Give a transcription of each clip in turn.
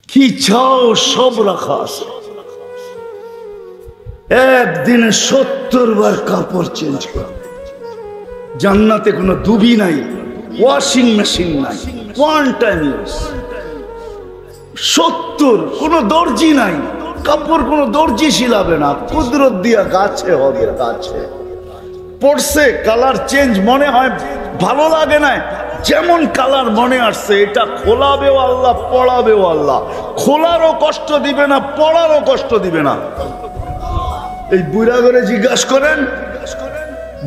কি চাও সব রাখা আছে। একদিনে 70 বার কাপড় চেঞ্জ করা। জান্নাতে কোনো দুবি নাই, ওয়াশিং মেশিন নাই, ওয়ান টাইম ইউজ। 70 কোনো দর্জি নাই, কাপড় কোনো দর্জি শিলাবে না, কুদরত দিয়া গাছে হবে। গাছে পড়ছে কালার চেঞ্জ, মনে হয় ভালো লাগে না, যেমন কালার মনে আসছে এটা খোলাবেও আল্লাহ, পড়াবেও আল্লাহ। খোলারও কষ্ট দিবে না, পড়ারও কষ্ট দিবে না। এই বুড়া করে জিজ্ঞাসা করেন,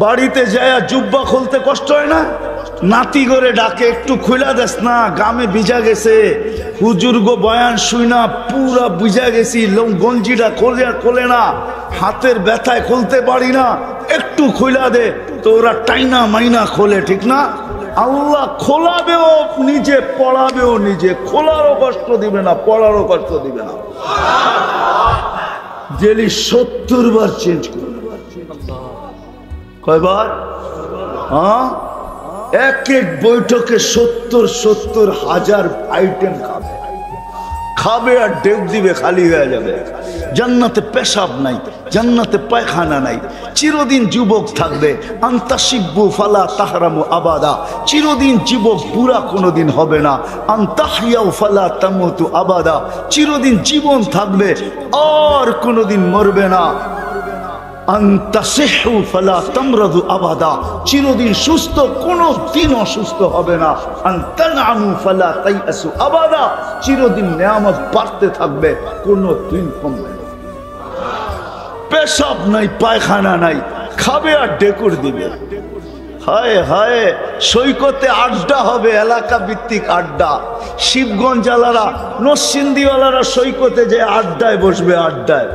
বাড়িতে যায় জুব্বা খুলতে কষ্ট হয় না? নাতি করে ডাকে, একটু খুলা দেস না, গামে ভিজা গেছে, হুজুর গো বয়ান শুই না, পুরা বুঝা গেছি, গঞ্জিটা খোলে না, হাতের ব্যথায় খুলতে পারি না, একটু খুলা দে। তো ওরা টাইনা মাইনা খোলে, ঠিক না? আল্লাহ খোলাবেও নিজে, পড়াবেও নিজে। খোলারও কষ্ট দিবে না, পড়ারও কষ্ট দিবে না। ডেলি 70 বার চেঞ্জ করবে। কয়বার? হ্যাঁ, এক এক বৈঠকে 70 হাজার আইটেম খাবে, খাবে আর ডেক দিবে, খালি হয়ে যাবে। জান্নাতে পেশাব নাই, জান্নাতে পায়খানা নাই, চিরদিন যুবক থাকবে। আন্তাশিব্বু ফালা তাহরামু আবাদা, চিরদিন যুবক, বুড়া কোনোদিন হবে না। আন্তাহিয়াউ ফালা তামুতু আবাদা, চিরদিন জীবন থাকবে, আর কোনোদিন মরবে না। আন্তাসিহু ফালা তামরাদু আবাদা, চিরদিন সুস্থ, কোনো দিন অসুস্থ হবে না। আনতানআমু ফালা তাইয়াসু আবাদা, চিরদিন নেয়ামত বাড়তে থাকবে, কোনো দিন কমবে না। পেশাব নাই, পায়খানা নাই, খাবে আর ডেকুর দিবে। হায় হায়, সৈকতে আড্ডা হবে, এলাকা ভিত্তিক আড্ডা। শিবগঞ্জ আলারা, নরসিংদীওয়ালারা সৈকতে যে আড্ডায় বসবে, আড্ডায়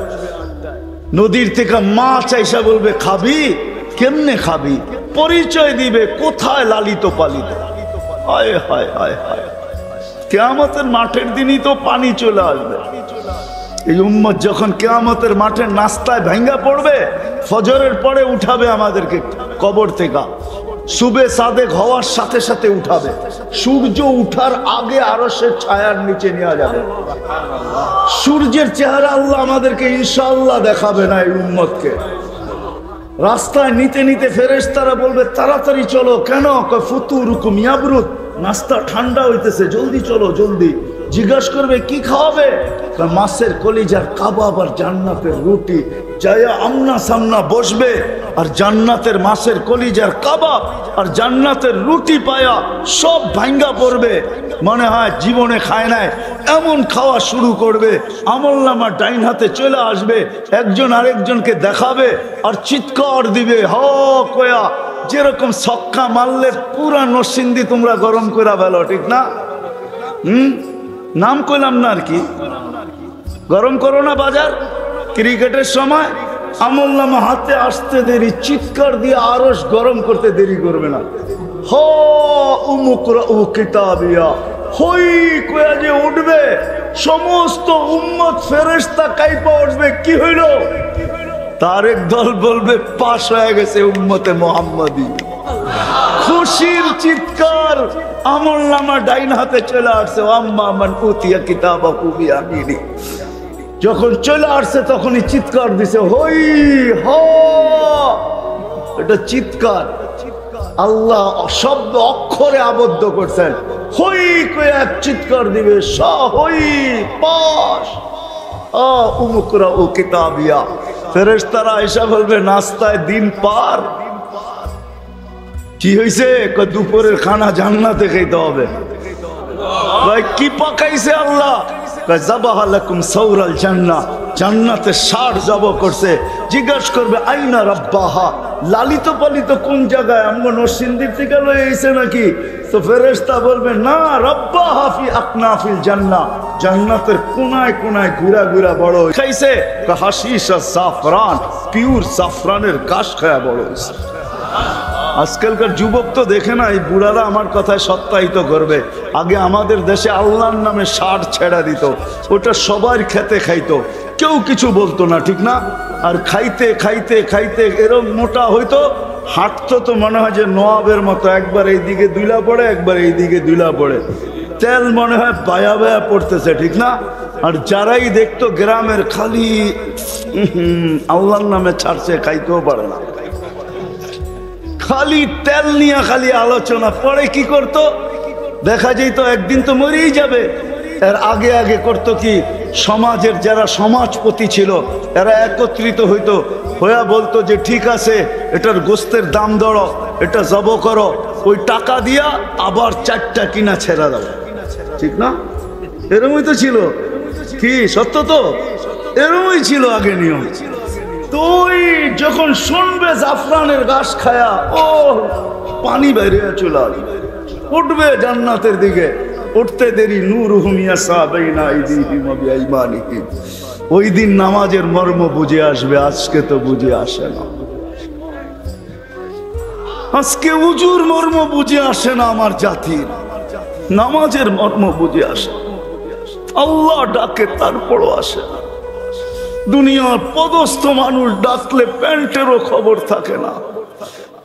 নদীর থেকে মাছ আইসা বলবে খাবি, কেমনে খাবি, পরিচয় দিবে, কোথায় লালিত পালিত। হায় হায় হায় হায়, কিয়ামতের মাঠের দিনই তো পানি চলে আসবে। এই উম্মত যখন কিয়ামতের মাঠে নাস্তায় ভাঙ্গা পড়বে, ফজরের পরে উঠাবে আমাদেরকে কবর থেকে, সুবে সাদেক হওয়ার সাথে সাথে উঠাবে, সূর্য উঠার আগে আরশের ছায়ার নিচে নেওয়া যাবে। সূর্যের চেহারা আল্লাহ আমাদেরকে ইনশাআল্লাহ দেখাবে না এই উম্মতকে। রাস্তায় নিতে নিতে ফেরেশতারা বলবে তাড়াতাড়ি চলো। কেন? ফুতুরুকুম ইয়াবরুদ, নাস্তা ঠান্ডা হইতেছে, জলদি চলো জলদি। জিজ্ঞাসা করবে কি খাওয়াবে? মাছের কলিজার কাবাব আর জান্নাতের রুটি। যায়া আমনা সামনা বসবে, আর জান্নাতের মাছের কলিজার কাবাব আর জান্নাতের রুটি পায়া সব ভাঙ্গা পড়বে, মনে হয় জীবনে খায় নাই, এমন খাওয়া শুরু করবে। আমলনামা ডাইন হাতে চলে আসবে, একজন আরেকজনকে দেখাবে আর চিৎকার দিবে হ কয়া, যেরকম ছক্কা মারলে পুরা নরসিংদী তোমরা গরম করে ফেলো, ঠিক না? নাম কইলাম না আর কি, গরম করো না বাজার। ক্রিকেটের সময় আমলনামা হাতে আসতে দেরি, চিৎকার দিয়ে আরশ গরম করতে দেরি করবে না। হ উমুকরাউ কিতাবিয়া, হই কয়া যে উঠবে, সমস্ত উম্মত ফেরেশতা কাইপা উঠবে। কি হইল? তার এক দল বলবে পাশ হয়ে গেছে উম্মতে মুহাম্মাদি। খুশির চিৎকার, আমলনামা ডাইন হাতে চলে আসছে। আম্মা মান উতিয়া কিতাবাহু বিয়ামিনি, যখন চলে আসছে তখনই চিৎকার দিছে হই হ। এটা চিৎকার আল্লাহ শব্দ অক্ষরে আবদ্ধ করছেন। হই কয়ে এক চিৎকার দিবে, স হই পাশ উমুকরা ও কিতাবিয়া। ফেরেশতারা এসে বলবে নাস্তায় দিন পার। কি হয়েছে? দুপুরের খানা জান্নাতে খাইতে হবে। ভাই কি পাকাইছে আল্লাহ? জান্নাতে ষাঁড় জবাই করছে। জিজ্ঞাসা করবে আইনা রাব্বাহা, লালিত পালিত কোন জায়গায়? আমগো নরসিংদীর থেকে লয়ে আইছে নাকি? তো ফেরেশতা বলবে না, রাব্বাহা ফি আকনাফিল জান্নাহ, জান্নাতের কোনায় কোনায় ঘুরা ঘুরা বড় খাইছে। হাশিশ আর জাফরান, পিওর জাফরানের কাশ খায়া বড় হইছে। আজকালকার যুবক তো দেখে না, এই বুড়ারা আমার কথায় সত্যায়িত করবে। আগে আমাদের দেশে আল্লাহর নামে ষাঁড় ছেড়া দিত, ওটা সবার খেতে খাইতো, কেউ কিছু বলতো না, ঠিক না? আর খাইতে খাইতে খাইতে এরকম মোটা হইতো, হাঁটতো তো মনে হয় যে নওয়াবের মতো, একবার এইদিকে দুইলা পড়ে, একবার এইদিকে দুইলা পড়ে। তেল মনে হয় বায়া বায়া পড়তেছে, ঠিক না? আর যারাই দেখতো গ্রামের খালি আল্লাহর নামে ছাড়ছে, খাইতেও পারে না, খালি তেল নিয়ে খালি আলোচনা। পরে কি করতো দেখা যেত একদিন তো মরেই যাবে। এর আগে আগে করতো কি, সমাজের যারা সমাজপতি ছিল এরা একত্রিত হইতো, হইয়া বলতো যে ঠিক আছে এটার গোস্তের দাম ধরো, এটা জব করো, ওই টাকা দিয়া আবার 4টা কিনা ছেড়া দাও, ঠিক না? এরমই তো ছিল, কি সত্য তো? এরমই ছিল আগে নিয়ম। তুই যখন শুনবে জাফরানের ঘাস খায়া, ও পানি বাইরে চলে আসবে, উঠবে জান্নাতের দিকে, উঠতে দেরি নূরুহুম ইয়াসাবাইনা আইদিহিম ওয়া বিআইমানিহিম। ওই দিন নামাজের মর্ম বুঝে আসবে, আজকে তো বুঝে আসে না। আজকে উজুর মর্ম বুঝে আসে না আমার জাতির, নামাজের মর্ম বুঝে আসে। আল্লাহ ডাকে তারপরও আসে না। দুনিয়ার পদস্থ মানুষ ডাকলে প্যান্টেরও খবর থাকে না।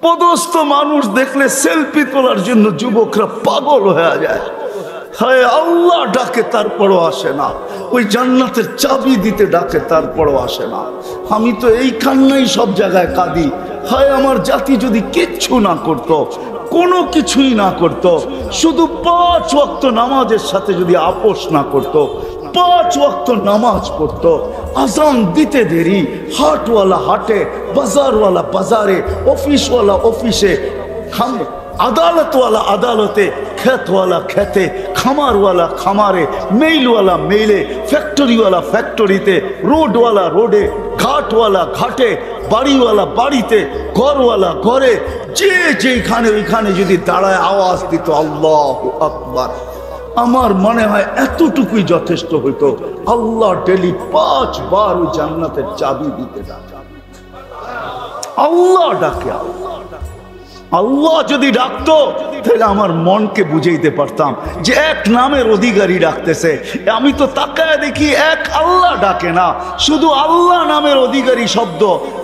পদস্থ মানুষ দেখলে সেলফি তোলার জন্য যুবকরা পাগল হয়ে যায়। হায় আল্লাহ ডাকে তারপরও আসে না। ওই জান্নাতের চাবি দিতে ডাকে তারপরও আসে না। আমি তো এই কান্নাই সব জায়গায় কাঁদি। হায় আমার জাতি যদি কিচ্ছু না করতো, কোনো কিছুই না করতো, শুধু 5 ওয়াক্ত নামাজের সাথে যদি আপোষ না করতো, 5 ওয়াক্ত নামাজ পড়তো, আজান দিতে দেরি, হাটওয়ালা হাটে, বাজারওয়ালা বাজারে, অফিসওয়ালা অফিসে, আদালতওয়ালা আদালতে, খেতওয়ালা খেতে, খামারওয়ালা খামারে, মেইলওয়ালা মেইলে, ফ্যাক্টরিওয়ালা ফ্যাক্টরিতে, রোডওয়ালা রোডে, ঘাটওয়ালা ঘাটে, বাড়িওয়ালা বাড়িতে, ঘরওয়ালা ঘরে, যে যেখানে ওইখানে যদি দাঁড়ায় আওয়াজ দিত আল্লাহু আকবার, আমার মনে হয় এতটুকুই যথেষ্ট হইতো। আল্লাহ ডেলি 5 বার ওই জান্নাতের চাবি দিতে ডাকে। আল্লাহ ডাকে। আল্লাহ যদি ডাকতো তাহলে আমার মনকে বুঝাইতে পারতাম যে এক নামের অধিকারী ডাকতেছে। আমি তো তাকায় দেখি এক আল্লাহ ডাকে না, শুধু আল্লাহ নামের অধিকারী শব্দ,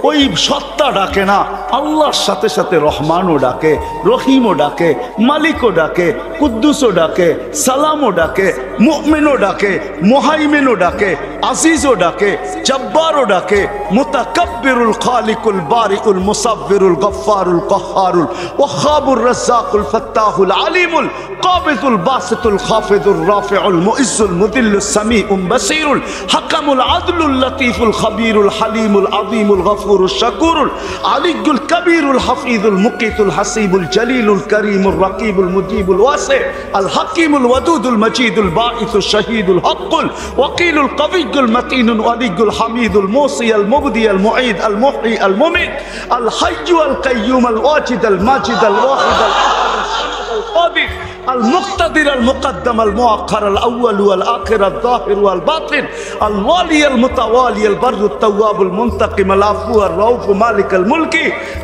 ওই সত্তা ডাকে না। আল্লাহর সাথে সাথে রহমানও ডাকে, রহিমও ডাকে, মালিকও ডাকে, কুদ্দুসও ডাকে, সালামও ডাকে, মুমিনও ডাকে, মুহাইমিনও ডাকে, আজিজও ডাকে, জব্বারও ডাকে, মুতাকাব্বিরুল খালিকুল বারিউল মুসাব্বিরুল গফফারুল কহ্হারুল ওয়াহাবুর রাজ্জাকুল ফাত্তাহুল আলিমুল কাবিদুল বাসিতুল খাফিদুর রাফিউল মুইজ্জুল মুদিল্লুস সামিউল বাসীরুল হাকামুল আদলুল লতীফুল খবীরুল হালিমুল আযীমুল গফুরুশ শাকুরুল আলিয়ুল কবীরুল হাফিজুল মুকিতুল হাসিবুল জলিলুল করিমুর রাকিবুল মুজিবুল ওয়াসি আল হাকিমুল ওয়াদুদুল মজিদুল বাঈসুশ শাহীদুল হকুল ওয়াকিলুল কবিয়ুল মতিনুল ওয়ালিয়ুল হামিদুল মুসিয়াল মুবদিয়াল মুঈদ আল মুহয়ি আল মুমিত আল হাইয়্যু আল কাইয়্যুম আল ওয়াজিদ আল মাজিদ আল ওয়াহিদ আল القادر المقتدر المقدم المؤخر الأول والآخر الظاهر والباطن الوالي المتوالي البر التواب المنتقم العفو الرؤوف مالك الملك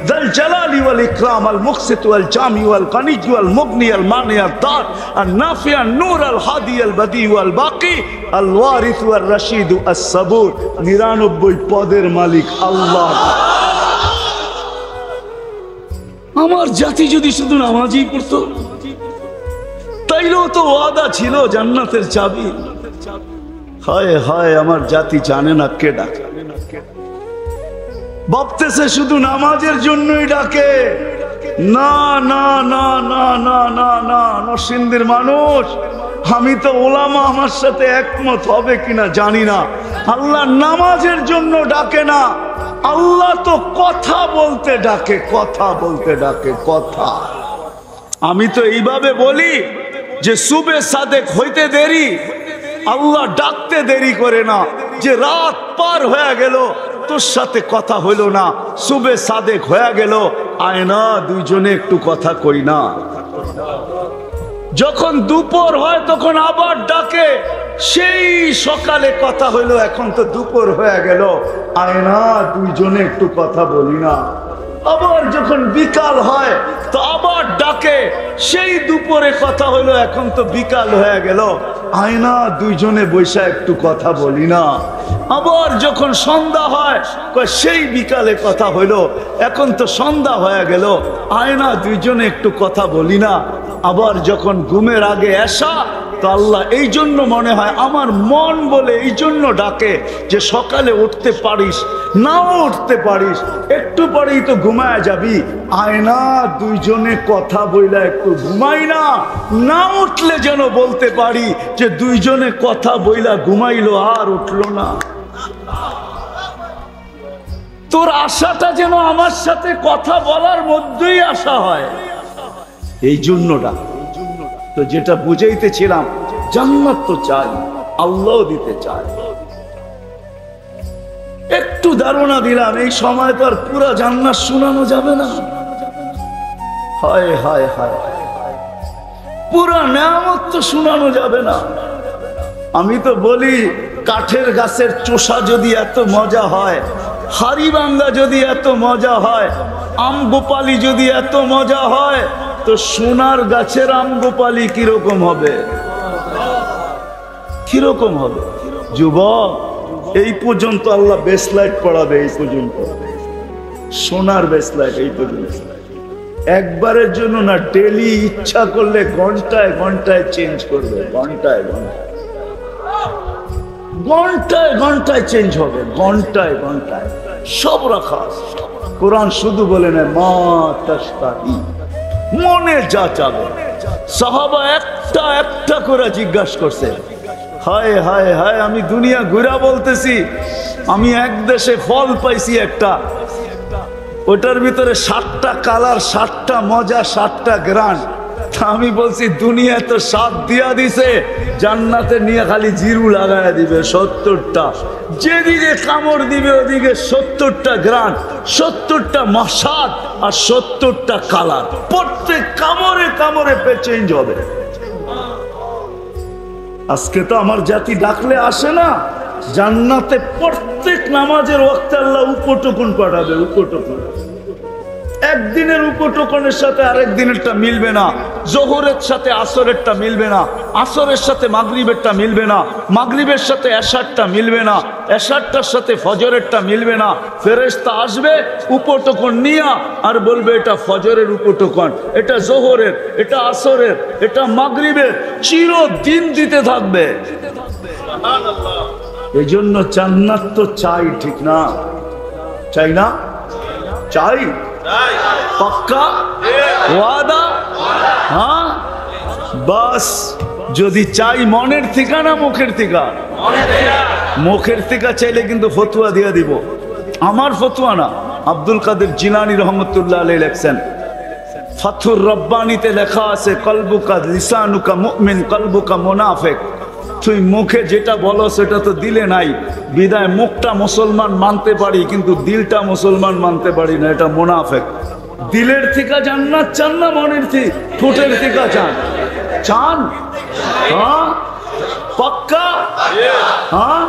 ذا الجلال والإكرام المقسط والجامع والغني والمغني المانع الضار النافع النور الهادي البديع والباقي الوارث والرشيد الصبور 99 পদের মালিক আল্লাহ। আমার জাতি যদি শুধু নামাজই পড়তো তাইলেও তো ওয়াদা ছিল জান্নাতের চাবি। হায় হায় আমার জাতি জানে না কে ডাকে, ভাবতেছে শুধু নামাজের জন্যই ডাকে। না না না না না না না নরসিংদীর মানুষ, আমি তো ওলামা আমার সাথে একমত হবে কিনা জানি না, আল্লাহ নামাজের জন্য ডাকে না, আল্লাহ তো কথা বলতে ডাকে, কথা বলতে ডাকে, কথা। আমি তো এইভাবে বলি যে সুবে সাদেক হইতে দেরি, আল্লাহ ডাকতে দেরি করে না। যে রাত পার হয়ে গেল তোর সাথে কথা হইল না, সুবে সাদেক হয়ে গেল, আয় না দুইজনে একটু কথা কই না। যখন দুপুর হয় তখন আবার ডাকে, সেই সকালে কথা হইলো, এখন তো দুপুর হয়ে গেল, আয় না দুইজনে একটু কথা বলি না। আবার যখন বিকাল হয় তো আবার ডাকে, সেই দুপুরে কথা হইলো, এখন তো বিকাল হয়ে গেল, আয় না দুইজনে বৈশা একটু কথা বলি না। আবার যখন সন্ধ্যা হয় সেই বিকালে কথা হইলো, এখন তো সন্ধ্যা হয়ে গেল, আয় না দুইজনে একটু কথা বলি না। আবার যখন ঘুমের আগে এসা তো আল্লাহ এই জন্য মনে হয় আমার মন বলে এই জন্য ডাকে যে সকালে উঠতে পারিস নাও উঠতে পারিস, একটু পরেই তো ঘুমায় যাবি, আয় না দুইজনে কথা বইলা একটু ঘুমাই না, না উঠলে যেন বলতে পারি যে দুইজনে কথা বইলা ঘুমাইলো আর উঠলো না। তোর আশাটা যেন আমার সাথে কথা বলার মধ্যেই আশা হয়, এই জন্যটা। তো যেটা বুঝাইতেছিলাম, জান্নাত তো চাই, আল্লাহ দিতে চায়। একটু ধারণা দিলাম, এই সময় তো আর পুরা জান্নাত শোনানো যাবে না। হায় হায় হায়, পুরা নেয়ামত তো শোনানো যাবে না। আমি তো বলি, কাঠের গাছের চোষা যদি এত মজা হয়, হাড়িভাঙ্গা যদি এত মজা হয়, আম গোপালি যদি এত মজা হয়, তো সোনার গাছের আম গোপালি কিরকম হবে? কিরকম হবে? যুবক, এই পর্যন্ত আল্লাহ বেসলাইট পড়াবে, এই পর্যন্ত সোনার বেসলাইট, এই পর্যন্ত একবারের জন্য না, ডেলি ইচ্ছা করলে ঘন্টায় ঘন্টায় চেঞ্জ করবে, ঘন্টায় ঘন্টায় ঘন্টায় ঘন্টায় চেঞ্জ হবে, ঘন্টায় ঘন্টায় সব রাখা। কোরআন শুধু বলে না, মা তাশতাহি, মনে যা চাবে। সাহাবা একটা একটা করে জিজ্ঞাসা করছে, হায় হায় হায়, আমি দুনিয়া ঘুরা বলতেছি, আমি এক দেশে ফল পাইছি একটা, ওটার ভিতরে 7টা কালার, 7টা মজা, 7টা গ্রান। আমি বলছি দুনিয়া তো স্বাদ দিয়া দিছে, জান্নাতে নিয়ে খালি জিরু লাগায়া দিবে 70টা, যেদিকে কামড় দিবে ওদিকে 70টা গ্রান, 70টা মশাদ আর 70টা কালার, প্রত্যেক কামড়ে কামড়ে চেঞ্জ হবে। আজকে তো আমার জাতি ডাকলে আসে না, জান্নাতে প্রত্যেক নামাজের ওয়াক্তে আল্লাহ উপটোকন পাঠাবে, উপটোকন। একদিনের উপটোকনের সাথে আরেক দিনেরটা মিলবে না, জোহরের সাথে আসরেরটা মিলবে না, আসরের সাথে মাগরিবেরটা মিলবে না, মাগরিবের সাথে এশারটা মিলবে না, এশারটার সাথে ফজরেরটা মিলবে না। ফেরেশতা আসবে উপটোকন নিয়া আর বলবে এটা ফজরের উপটোকন, এটা জোহরের, এটা আসরের, এটা মাগরিবের, চিরদিন দিতে থাকবে। এই জন্য জান্নাত তো চাই, ঠিক না? চাই না? চাই, পাক্কা ওয়াদা। হ্যাঁ, বাস যদি চাই মনের থেকে না মুখের থেকে? মুখের থেকে চাইলে কিন্তু ফতুয়া দিয়ে দিব, আমার ফতুয়া না, আব্দুল কাদের জিলানী রহমতুল্লাহ আলাইহি লেখছেন, ফাথুর রব্বানিতে লেখা আছে, কলবুকা লিসানুকা মুমিন কলবুকা মুনাফিক। তুই মুখে যেটা বলো সেটা তো দিলে নাই, বিদায় মুখটা মুসলমান মানতে পারি কিন্তু দিলটা মুসলমান মানতে পারি না, এটা মুনাফিক। দিলের থেকে জান্নাত চান না মনের থেকে, ঠোঁটের থেকে চান? চান? হ্যাঁ, পাক্কা? হ্যাঁ,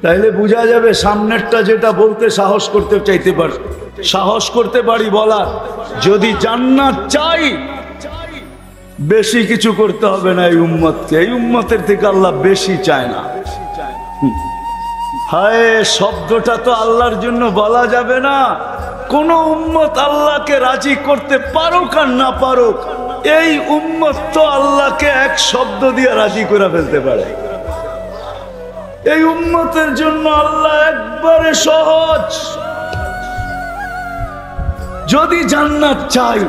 তাইলে বোঝা যাবে সামনেরটা যেটা বলতে সাহস করতে চাইতে পারি, সাহস করতে পারি বলার। যদি জান্নাত চাই, বেশি কিছু করতে হবে না এই উম্মতকে, এই উম্মতের থেকে আল্লাহ বেশি চায় না। হায়, শব্দটা তো আল্লাহর জন্য বলা যাবে না। কোন উম্মত আল্লাহকে রাজি করতে পারুক আর না পারুক, এই উম্মত তো আল্লাহকে এক শব্দ দিয়ে রাজি করে ফেলতে পারে। এই উম্মতের জন্য আল্লাহ একবারে সহজ। যদি জান্নাত চাই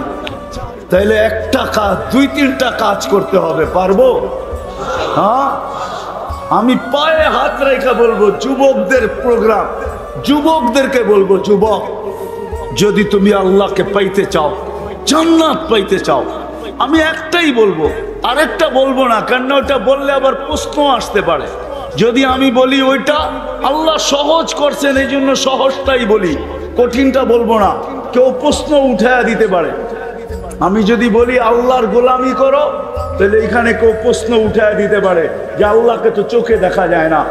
তাহলে একটা কাজ, 2-3টা কাজ করতে হবে, পারবো? হ্যাঁ, আমি পায়ে হাত রেখে বলবো, যুবকদের প্রোগ্রাম, যুবকদেরকে বলবো, যুবক যদি তুমি আল্লাহকে পাইতে চাও, জান্নাত পাইতে চাও, আমি একটাই বলবো, আরেকটা বলবো না, কারণ ওটা বললে আবার প্রশ্ন আসতে পারে। যদি আমি বলি ওইটা আল্লাহ সহজ করছেন এই জন্য সহজটাই বলি, কঠিনটা বলবো না, কেউ প্রশ্ন উঠায়া দিতে পারে। আমি যদি বলি আল্লাহর গোলামি করো, তাহলে এখানে কেউ প্রশ্ন উঠায় দিতে পারে যে আল্লাহকে তো চোখে দেখা যায় না,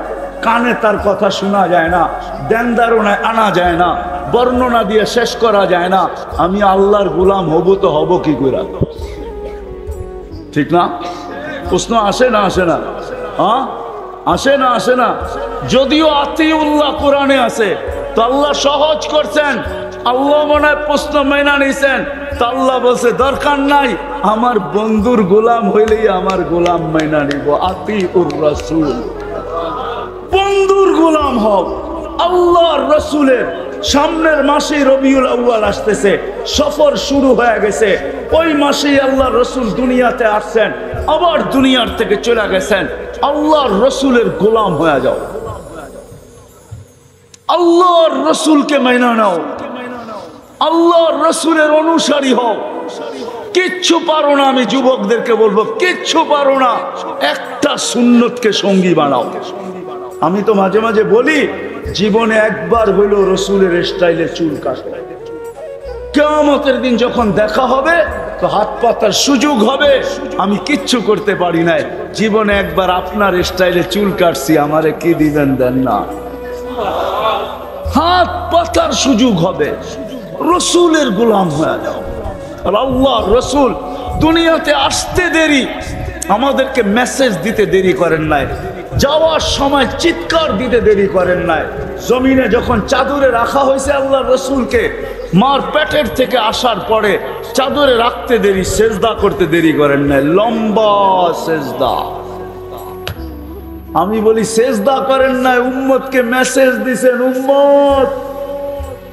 কানে তার কথা শোনা যায় না, ধ্যান ধারণায় আনা যায় না, বর্ণনা দিয়ে শেষ করা যায় না, আমি আল্লাহর গোলাম হব তো হব কি করে? ঠিক না? প্রশ্ন আসে না? আসে না? হ্যাঁ, আসে না? আসে না? যদিও আতিউল্লাহ কোরআনে আছে, তো আল্লাহ সহজ করছেন, আল্লাহ মনে হয় প্রশ্ন মেনা নিছেন, তা আল্লাহ বলছে দরকার নাই, আমার বন্ধুর গোলাম হইলেই আমার গোলাম মাইনা নিব। আতিউর রাসূল, বন্ধুর গোলাম হও। আল্লাহর রাসূলের সামনের মাসে রবিউল আউয়াল আসতেছে, সফর শুরু হয়ে গেছে। ওই মাসেই আল্লাহর রাসূল দুনিয়াতে আসছেন, আবার দুনিয়ার থেকে চলে গেছেন। আল্লাহর রাসূলের গোলাম হয়ে যাও, আল্লাহর রাসূলকে মাইনা নাও, আল্লাহর রাসূলের অনুসারী হও। কিচ্ছু পারো না, আমি যুবকদেরকে বলবো, কিচ্ছু পারো না, একটা সুন্নতকে সঙ্গী বানাও। আমি তো মাঝে মাঝে বলি, জীবনে একবার হইলো রাসূলের স্টাইলে চুল কাটো। কিয়ামতের দিন যখন দেখা হবে তো হাত পাতার সুযোগ হবে। আমি কিচ্ছু করতে পারি নাই, জীবনে একবার আপনার স্টাইলে চুল কাটছি, আমারে কি দিবেন? দেন না। হাত পাতার সুযোগ হবে, রাসূলের গোলাম হয়ে যাও। আর আল্লাহর রাসূল দুনিয়াতে আসতে দেরি, আমাদেরকে মেসেজ দিতে দেরি করেন নাই, যাওয়ার সময় চিৎকার দিতে দেরি করেন নাই। জমিনে যখন চাদরে রাখা হয়েছে আল্লাহর রাসূলকে, মার পেটের থেকে আসার পরে চাদরে রাখতে দেরি, সেজদা করতে দেরি করেন নাই, লম্বা সেজদা। আমি বলি সেজদা করেন নাই, উম্মতকে মেসেজ দিছেন, উম্মত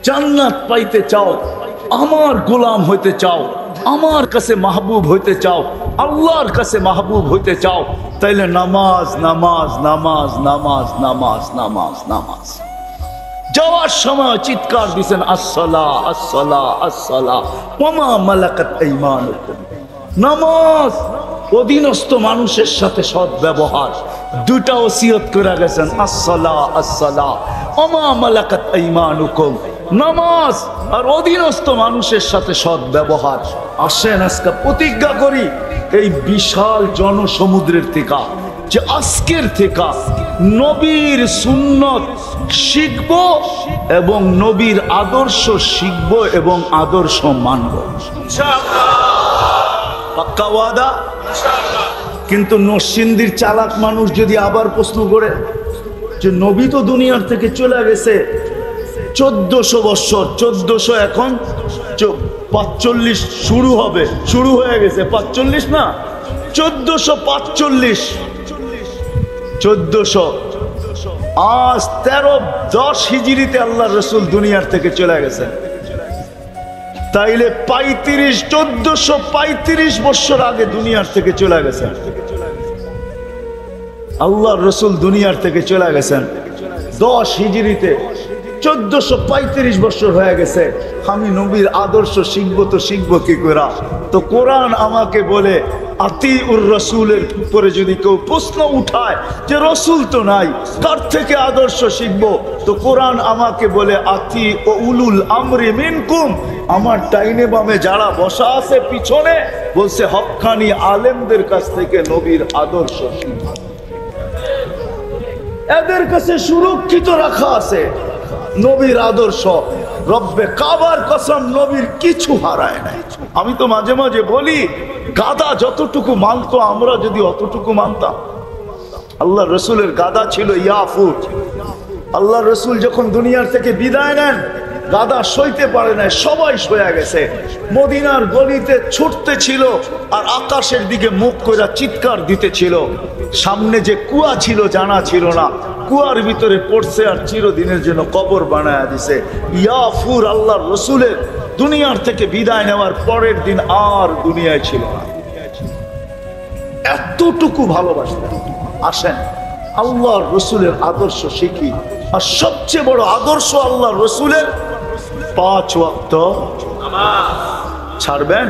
জান্নাত পাইতে চাও, আমার গোলাম হইতে চাও, আমার কাছে মাহবুব হইতে চাও, আল্লাহর কাছে মাহবুব হইতে চাও, তাইলে নামাজ নামাজ নামাজ নামাজ নামাজ নামাজ নামাজ। যাওয়ার সময় চিৎকার দিছেন, আসসালাহ আসসালাহ আসসালাহ ওয়া মা মালাকাত আইমানুকুম। নামাজ, অধীনস্থ মানুষের সাথে সৎ ব্যবহার, দুটা ওসিয়ত করে গেছেন, আসসালাহ আসসালাহ ওয়া মা মালাকাত আইমানুকুম। নামাজ আর অধীনস্থ মানুষের সাথে সৎ ব্যবহার। আসেন আজকে প্রতিজ্ঞা করি এই বিশাল জনসমুদ্রের থেকে, যে আজকের থেকে নবীর সুন্নত শিখব এবং নবীর আদর্শ শিখব এবং আদর্শ মানব। পাক্কা ওয়াদা? কিন্তু নরসিংদীর চালাক মানুষ যদি আবার প্রশ্ন করে যে নবী তো দুনিয়ার থেকে চলে গেছে 1400 বছর, 1400 এখন 45 শুরু হবে, শুরু হয়ে গেছে 45 না, 1445, 1400 আজ 1310 হিজরিতে আল্লাহর রাসূল দুনিয়ার থেকে চলে গেছেন। তাইলে 1435 বছর আগে দুনিয়ার থেকে চলে গেছেন। আল্লাহর রাসূল দুনিয়ার থেকে চলে গেছেন 10 হিজরিতে, 1435 বছর হয়ে গেছে। আমি নবীর আদর্শ শিখবো তো শিখবো কি করে? তো কোরআন আমাকে বলে আতিউর রাসূলের উপরে যদি কেউ প্রশ্ন উঠায় যে রাসূল তো নাই, কার থেকে আদর্শ শিখবো, তো কোরআন আমাকে বলে আতি ও উলুল আমরি মিনকুম। আমার ডাইনে বামে যারা বসা আছে পিছনে, বলছে হক্কানি আলেমদের কাছ থেকে নবীর আদর্শ শিখবো। এদের কাছে সুরক্ষিত রাখা আছে নবীর আদর্শ। রব্বে কাবার কসম, নবীর কিছু হারায় নাই। আমি তো মাঝে মাঝে বলি, গাদা যতটুকু মানতো আমরা যদি অতটুকু মানতাম। আল্লাহ রসুলের গাদা ছিল ইয়াফুর। আল্লাহ রসুল যখন দুনিয়ার থেকে বিদায় নেন, গাদা সইতে পারে নাই, সবাই সয়ে গেছে। মদিনার গলিতে ছুটতে ছিল আর আকাশের দিকে মুখ করে চিৎকার দিতে ছিল। সামনে যে কুয়া ছিল জানা ছিল না, কুয়ার ভিতরে পড়ছে আর চিরদিনের জন্য কবর বানায়া দিছে। ইয়াফুর আল্লাহর রসুলের দুনিয়ার থেকে বিদায় নেওয়ার পরের দিন আর দুনিয়ায় ছিল না। এতটুকু ভালোবাসতেন। আসেন আল্লাহর রসুলের আদর্শ শিখি। আর সবচেয়ে বড় আদর্শ আল্লাহর রসুলের 5 ওয়াক্ত ছাড়বেন।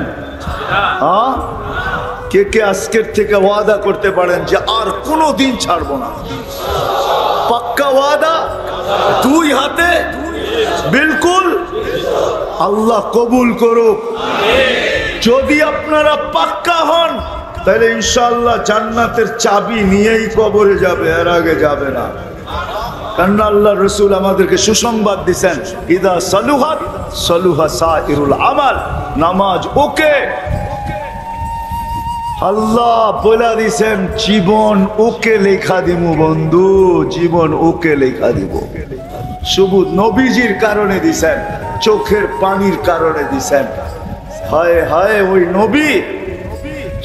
কে কে আজকের থেকে ওয়াদা করতে পারেন যে আর কোনো দিন ছাড়বো না? পাক্কা ওয়াদা? 2 হাতে বিলকুল। আল্লাহ কবুল করুক। যদি আপনারা পাক্কা হন তাহলে ইনশাআল্লাহ জান্নাতের চাবি নিয়েই কবরে যাবে, এর আগে যাবে না। কারণ আল্লাহ রসুল আমাদেরকে সুসংবাদ দিচ্ছেন, ইদা সালুহাত সালুহা সাইরুল আমাল। নামাজ ওকে, আল্লাহ বলে দিছেন জীবন ওকে লেখা দিব বন্ধু, জীবন ওকে লেখা দিব। শুধু নবীজির কারণে দিছেন, চোখের পানির কারণে দিছেন। হায় হায় ওই নবী,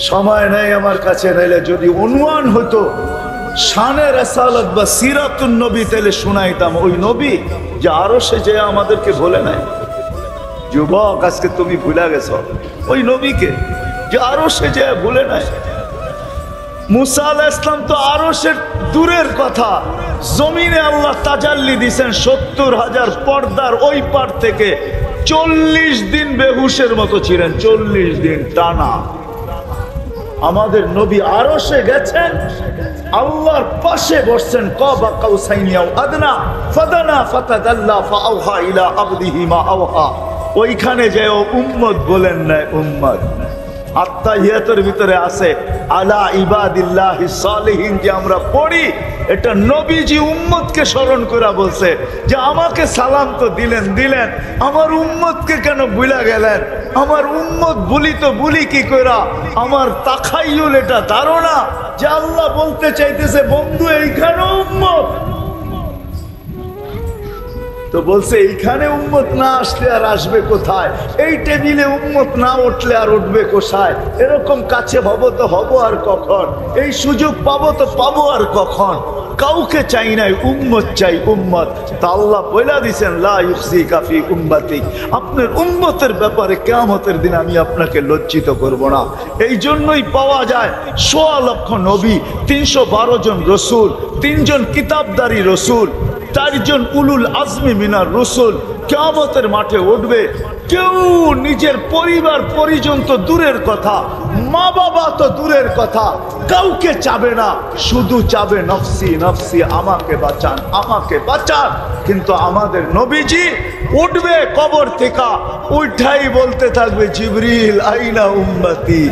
সময় নেই আমার কাছে, নাইলে যদি অনুমান হতো শানে রাসালাত বা সিরাতুন নবী তাহলে শোনাইতাম। ওই নবী যে আরো সে যে আমাদেরকে বলে নাই। যুবক আজকে তুমি ভুলে গেছো ওই নবীকে যে আরো সে যে ভুলে নাই। মুসা আলাইহিস সালাম তো আরো সে দূরের কথা, জমিনে আল্লাহ তাজাল্লি দিয়েছেন 70,000 পর্দার ওই পার থেকে। 40 দিন বেহুশের মতো ছিলেন, 40 দিন টানা। আমাদের নবী আরশে গেছেন, আল্লাহর পাশে বসছেন। কাবা কাউসাইনি আও আদনা ফাদানা ফাতাদাল্লা ফাআওহা ইলা আবদিহি মা আওহা। ওইখানে যে উম্মত বলেন না, উম্মত আত্তাহিয়াতের ভিতরে আছে আলা ইবাদিল্লাহিস সালিহিন যে আমরা পড়ি, এটা নবীজি উম্মতকে স্মরণ করে বলছে যে আমাকে সালাম তো দিলেন, আমার উম্মতকে কেন ভুলে গেলেন? আমার উম্মত ভুলি তো ভুলি কি কইরা? আমার তাখাইয়ুল এটা ধারণা যে আল্লাহ বলতে চাইতেছে বন্ধু এইখানে উম্মত। তো বলছে এইখানে উম্মত না আসলে আর আসবে কোথায়? এই টেবিলে উম্মত না উঠলে আর উঠবে কোথায়? এরকম কাছে ভাবো তো হবো আর কখন? এই সুযোগ পাবো তো পাবো আর কখন? কাউকে চাই নাই, উম্মত চাই, উম্মত। তা আল্লাহ বইলা দিছেন লা ইউখজিকা ফি উম্মতি, আপনার উম্মতের ব্যাপারে কিয়ামতের দিন আমি আপনাকে লজ্জিত করব না। এই জন্যই পাওয়া যায় ১৬ লক্ষ নবী, ৩১২ জন রসুল, ৩ জন কিতাবদারি রসুল, ৪ জন উলুল আজমি মিনার রসুল কিয়ামতের মাঠে উঠবে। কেউ নিজের পরিবার পরিজন তো দূরের কথা, মা বাবা তো দূরের কথা, কাউকে চাবে না, শুধু চাবে নফসি নফসি, আমাকে বাঁচান, আমাকে বাঁচান। কিন্তু আমাদের নবীজি উঠবে কবর থেকে, উঠাই বলতে থাকবে জিবরিল আইনা উম্মতি,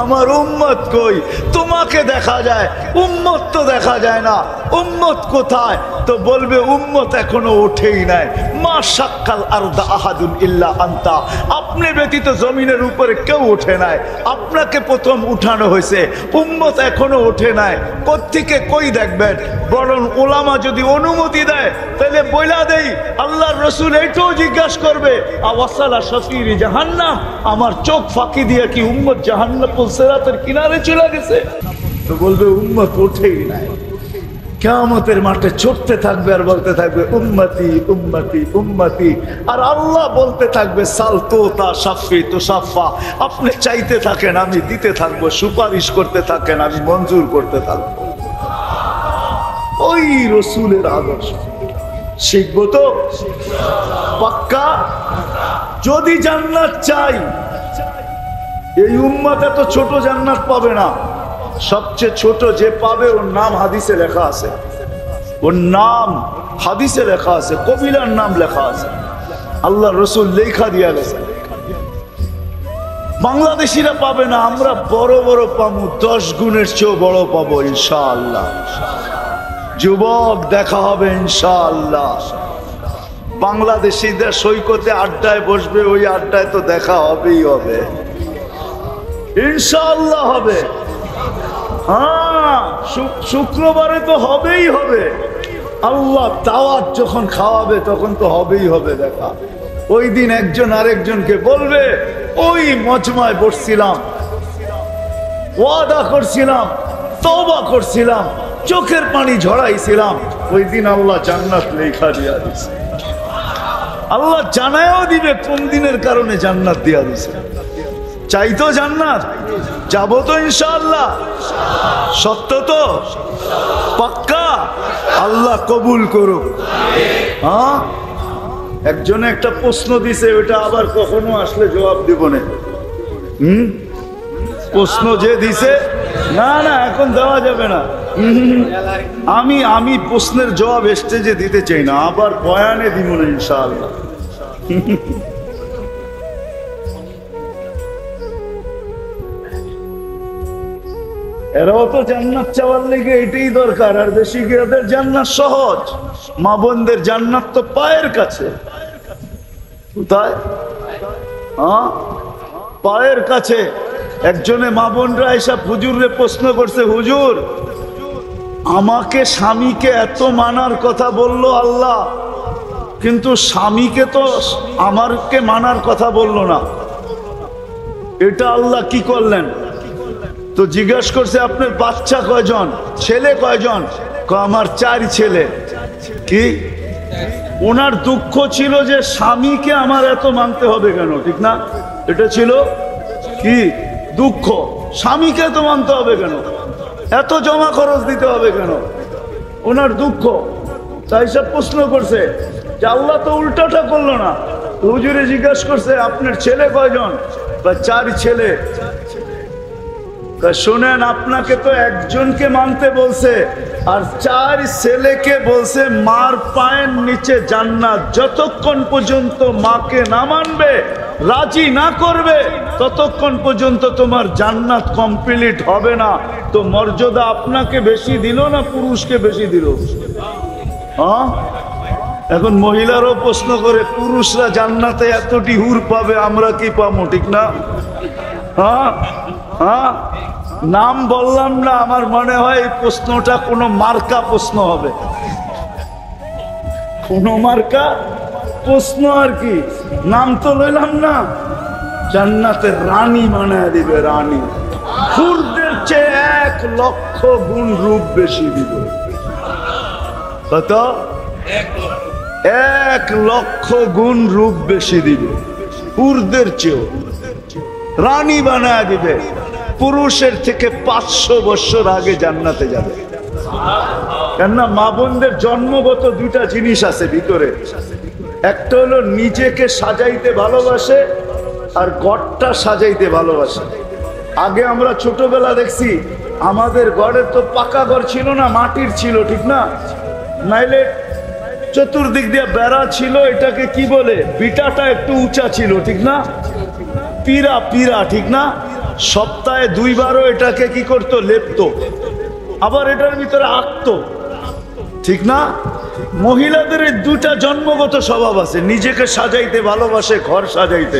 আমার উম্মত কই? তোমাকে দেখা যায়, উম্মত তো দেখা যায় না, উম্মত কোথায়? তো বলবে উম্মত এখনো ওঠেই নাই। মা শাক্কাল আরদা আহাদুন ইল্লা আনতা, আপনি ব্যতীত জমিনের উপরে কেউ ওঠে নাই, আপনাকে প্রথম উঠানো হয়েছে, উম্মত এখনো ওঠে নাই। কোত্থেকে কই দেখবেন? বরং ওলামা যদি অনুমতি দেয় তাহলে বইলা দেই, আল্লাহর রসুল এইটাও জিজ্ঞাসা করবে আওয়াসালা শফির জাহান্নাম, আমার চোখ ফাঁকি দিয়ে কি উম্মত জাহান্নাম সিরাতের কিনারে চলে গেছে? তো বলবে উম্মত ওঠেই নাই। কিয়ামতের মাঠে ছুটতে থাকবে আর বলতে থাকবে উম্মতি উম্মতি উম্মতি। আর আল্লাহ বলতে থাকবে সাল তোতা সাফি তো সাফা, আপনি চাইতে থাকেন আমি দিতে থাকবো, সুপারিশ করতে থাকেন আমি মঞ্জুর করতে থাকবো। ওই রসুলের আদর্শ শিখবো তো পাক্কা। যদি জান্নাত চাই, এই উম্মত এত ছোট জান্নাত পাবে না। সবচেয়ে ছোট যে পাবে ওর নাম হাদিসে লেখা আছে, ওর নাম হাদিসে লেখা আছে, কবিলার নাম লেখা আছে, আল্লাহ রসুল লেখা দিয়া গেছে। বাংলাদেশিরা পাবে না, আমরা বড় বড় পাবো, 10 গুণের চেয়েও বড় পাবো ইনশাআল্লাহ। যুবক দেখা হবে ইনশাআল্লাহ। বাংলাদেশিদের সৈকতে আড্ডায় বসবে, ওই আড্ডায় তো দেখা হবেই হবে ইনশাআল্লাহ, হবে। হ্যাঁ, শুক্রবারে তো হবেই হবে। আল্লাহ দাওয়াত যখন খাওয়াবে তখন তো হবেই হবে দেখা। ওই দিন একজন আরেকজনকে বলবে ওই মজমায় বসছিলাম, ওয়াদা করছিলাম, তওবা করছিলাম, চোখের পানি ঝরাইছিলাম, ওই দিন আল্লাহ জান্নাত লেখা দিয়া দিছে। আল্লাহ জানায়ও দিবে কোন দিনের কারণে জান্নাত দিয়া দিছে। চাইতো জান্নাত, যাবো তো ইনশাআল্লাহ, সত্য তো পাক্কা, আল্লাহ কবুল করুক। হ্যাঁ, একজনে একটা প্রশ্ন দিছে, ওটা আবার কখনো আসলে জবাব দিব না। প্রশ্ন যে দিছে, না না এখন দেওয়া যাবে না। আমি প্রশ্নের জবাব স্টেজে দিতে চাই না, আবার বয়ানে দিব না ইনশাআল্লাহ। এরাও তো জান্নাত চাওয়ার লেগে এটাই দরকার। আর বেশি গিয়াদের জান্নাত সহজ, মা বোনদের জান্নাত তো পায়ের কাছে। কোথায়? হ্যাঁ, পায়ের কাছে। একজনে মা বোনরা এসব হুজুরে প্রশ্ন করছে, হুজুর আমাকে স্বামীকে এত মানার কথা বললো আল্লাহ, কিন্তু স্বামীকে তো আমারকে মানার কথা বললো না। এটা আল্লাহ কি করলেন? তো জিজ্ঞাসা করছে আপনার বাচ্চা কয়জন, ছেলে কয়জন? আমার 4 ছেলে। কি ওনার দুঃখ ছিল যে স্বামীকে আমার এত মানতে হবে কেন, ঠিক না? এটা ছিল কি দুঃখ, স্বামীকে এত মানতে হবে কেন, এত জমা খরচ দিতে হবে কেন, ওনার দুঃখ। তাই সব প্রশ্ন করছে যে আল্লাহ তো উল্টাটা করলো না। হুজুরে জিজ্ঞাসা করছে আপনার ছেলে কয়জন? বা 4 ছেলে। শোনেন, আপনাকে তো একজনকে মানতে বলছে আর 4 ছেলেকে বলছে মার পায়ের নিচে জান্নাত। যতক্ষণ পর্যন্ত মাকে না মানবে, রাজি না করবে, ততক্ষণ পর্যন্ত তোমার জান্নাত কমপ্লিট হবে না। তো মর্যাদা আপনাকে বেশি দিল না পুরুষকে বেশি দিল? হ্যাঁ, এখন মহিলারও প্রশ্ন করে পুরুষরা জান্নাতে এতটি হুর পাবে, আমরা কি পাবো, ঠিক না? হ্যাঁ হ্যাঁ, নাম বললাম না, আমার মনে হয় এই প্রশ্নটা কোনো মার্কা প্রশ্ন হবে, কোনো মার্কা প্রশ্ন আর কি। নাম তো লইলাম না, জান্নাতের রানী বানায় দিবে, রানী। হুরদের চেয়ে 1 লক্ষ গুণ রূপ বেশি দিবে। কত? 1 লক্ষ গুণ রূপ বেশি দিবে, হুরদের চেয়েও রানী বানায় দিবে। পুরুষের থেকে 500 বছর আগে জান্নাতে যাবে। কেননা মা বোনদের জন্মগত 2টা জিনিস আছে ভিতরে। একটা হলো নিজেকে সাজাইতে ভালোবাসে আর ঘরটা সাজাইতে ভালোবাসে। আগে আমরা ছোটবেলা দেখছি আমাদের ঘরে তো পাকা ঘর ছিল না, মাটির ছিল, ঠিক না? নাইলে চতুর্দিক দিয়ে বেড়া ছিল, এটাকে কি বলে, বিটাটা একটু উঁচা ছিল, ঠিক না? পিরা, পিরা, ঠিক না? সপ্তাহে 2 বারও এটাকে কি করতো, লেপতো, আবার এটার ভিতরে আঁকতো, ঠিক না? মহিলাদের 2টা জন্মগত স্বভাব আছে, নিজেকে সাজাইতে ভালোবাসে, ঘর সাজাইতে।